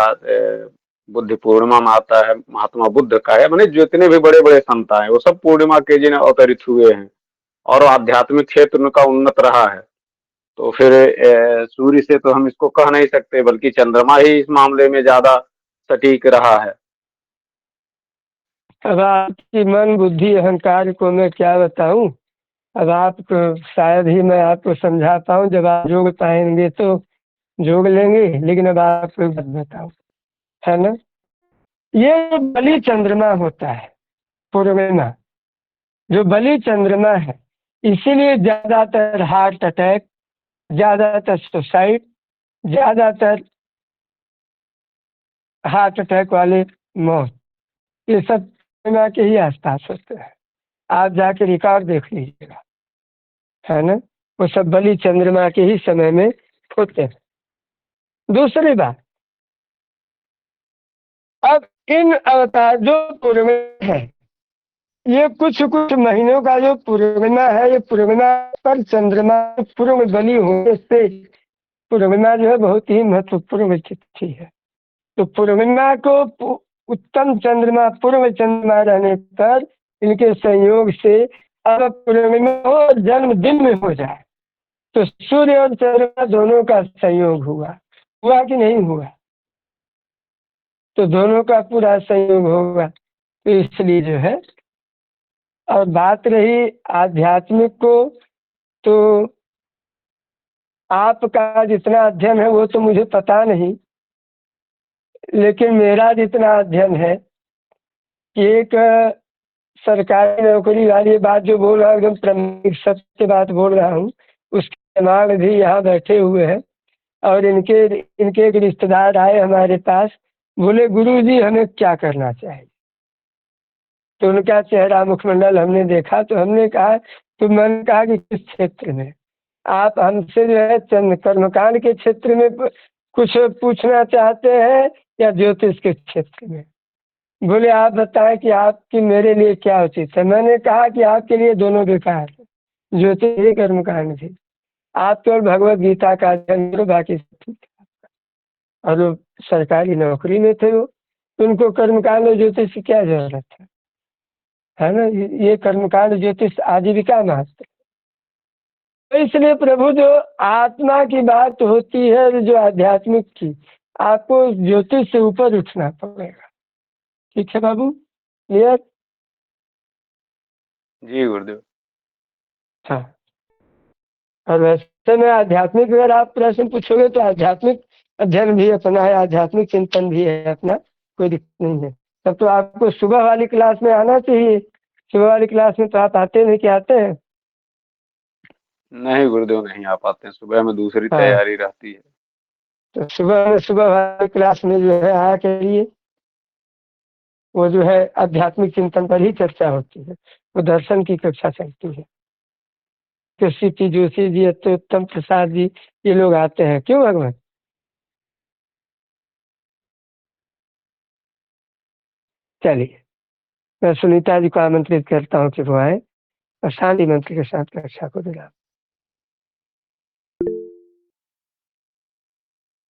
बुद्ध पूर्णिमा में आता है महात्मा बुद्ध का है, माने जितने भी बड़े बड़े संत आए वो सब पूर्णिमा के दिन अवतरित हुए हैं और आध्यात्मिक क्षेत्र उनका उन्नत रहा है। तो फिर सूर्य से तो हम इसको कह नहीं सकते, बल्कि चंद्रमा ही इस मामले में ज्यादा सटीक रहा है। अब आपकी मन बुद्धि अहंकार को मैं क्या बताऊं। अब आपको शायद ही मैं आपको समझा पाऊं, जब आप जोग पाएंगे तो जोग लेंगे, लेकिन अब आपको एक बात बताऊं, है ना, ये बलि चंद्रमा होता है पूर्णिमा, जो बलि चंद्रमा है, इसीलिए ज्यादातर हार्ट अटैक, ज्यादातर सुसाइड, ज्यादातर हार्ट अटैक वाले मौत, ये सब पूर्णिमा के ही आसपास होते हैं। आप जाके रिकॉर्ड देख लीजिएगा, है ना, वो सब बलि चंद्रमा के ही समय में होते हैं। दूसरी बात, अब इन अवतार जो पूर्णिमा है, ये कुछ कुछ महीनों का जो पूर्णिमा है, ये पूर्णिमा पर चंद्रमा पूर्ण बलि होने से पूर्णिमा जो है बहुत ही महत्वपूर्ण तिथि है। तो पूर्णिमा को उत्तम चंद्रमा पूर्व चंद्रमा रहने पर इनके संयोग से अब पूर्णिमा हो जन्मदिन में हो जाए तो सूर्य और चंद्रमा दोनों का संयोग हुआ कि नहीं हुआ, तो दोनों का पूरा संयोग होगा। तो इसलिए जो है, और बात रही आध्यात्मिक को, तो आपका जितना अध्ययन है वो तो मुझे पता नहीं, लेकिन मेरा जितना अध्ययन है कि एक सरकारी नौकरी वाली बात जो बोल रहा हूँ एकदम प्रामाणिक सत्य बात बोल रहा हूँ, उसके दिमाग भी यहाँ बैठे हुए हैं और इनके एक रिश्तेदार आए हमारे पास, बोले गुरुजी हमें क्या करना चाहिए। तो उनका चेहरा मुखमंडल हमने देखा तो हमने कहा, तो मैंने कहा कि किस क्षेत्र में आप हमसे जो है चंद कर्मकांड के क्षेत्र में कुछ पूछना चाहते हैं या ज्योतिष के क्षेत्र में। बोले आप बताएं कि आपकी मेरे लिए क्या उचित है। मैंने कहा कि आपके लिए दोनों बेकार है, ज्योतिष भी कर्मकांड भी। आप केवल भगवत गीता का अध्ययन करो, बाकी सब ठीक है। और वो सरकारी नौकरी में थे, वो उनको कर्मकांड और ज्योतिष की क्या जरूरत है ना। ये कर्मकांड ज्योतिष आजीविका मात्र। तो इसलिए प्रभु जो आत्मा की बात होती है, जो आध्यात्मिक की, आपको ज्योतिष से ऊपर उठना पड़ेगा। ठीक है बाबू, क्लियर? जी गुरुदेव। हाँ, और वैसे में आध्यात्मिक अगर आप प्रश्न पूछोगे तो आध्यात्मिक अध्ययन भी अपना है, आध्यात्मिक चिंतन भी है अपना, कोई दिक्कत नहीं है। तब तो आपको सुबह वाली क्लास में आना चाहिए। सुबह वाली क्लास में तो आप आते नहीं, क्या आते हैं? नहीं गुरुदेव, नहीं आ पाते हैं, सुबह में दूसरी हाँ, तैयारी रहती है। तो सुबह वाली क्लास में जो है आया करिए, वो जो है आध्यात्मिक चिंतन पर ही चर्चा होती है, वो दर्शन की कक्षा चलती है। कृषि जोशी जी, उत्तम प्रसाद जी, ये लोग आते हैं। क्यों भगवान? चलिए, मैं सुनीता जी को आमंत्रित करता हूँ कि वो आए और शांति मंत्र के साथ कक्षा को दिला।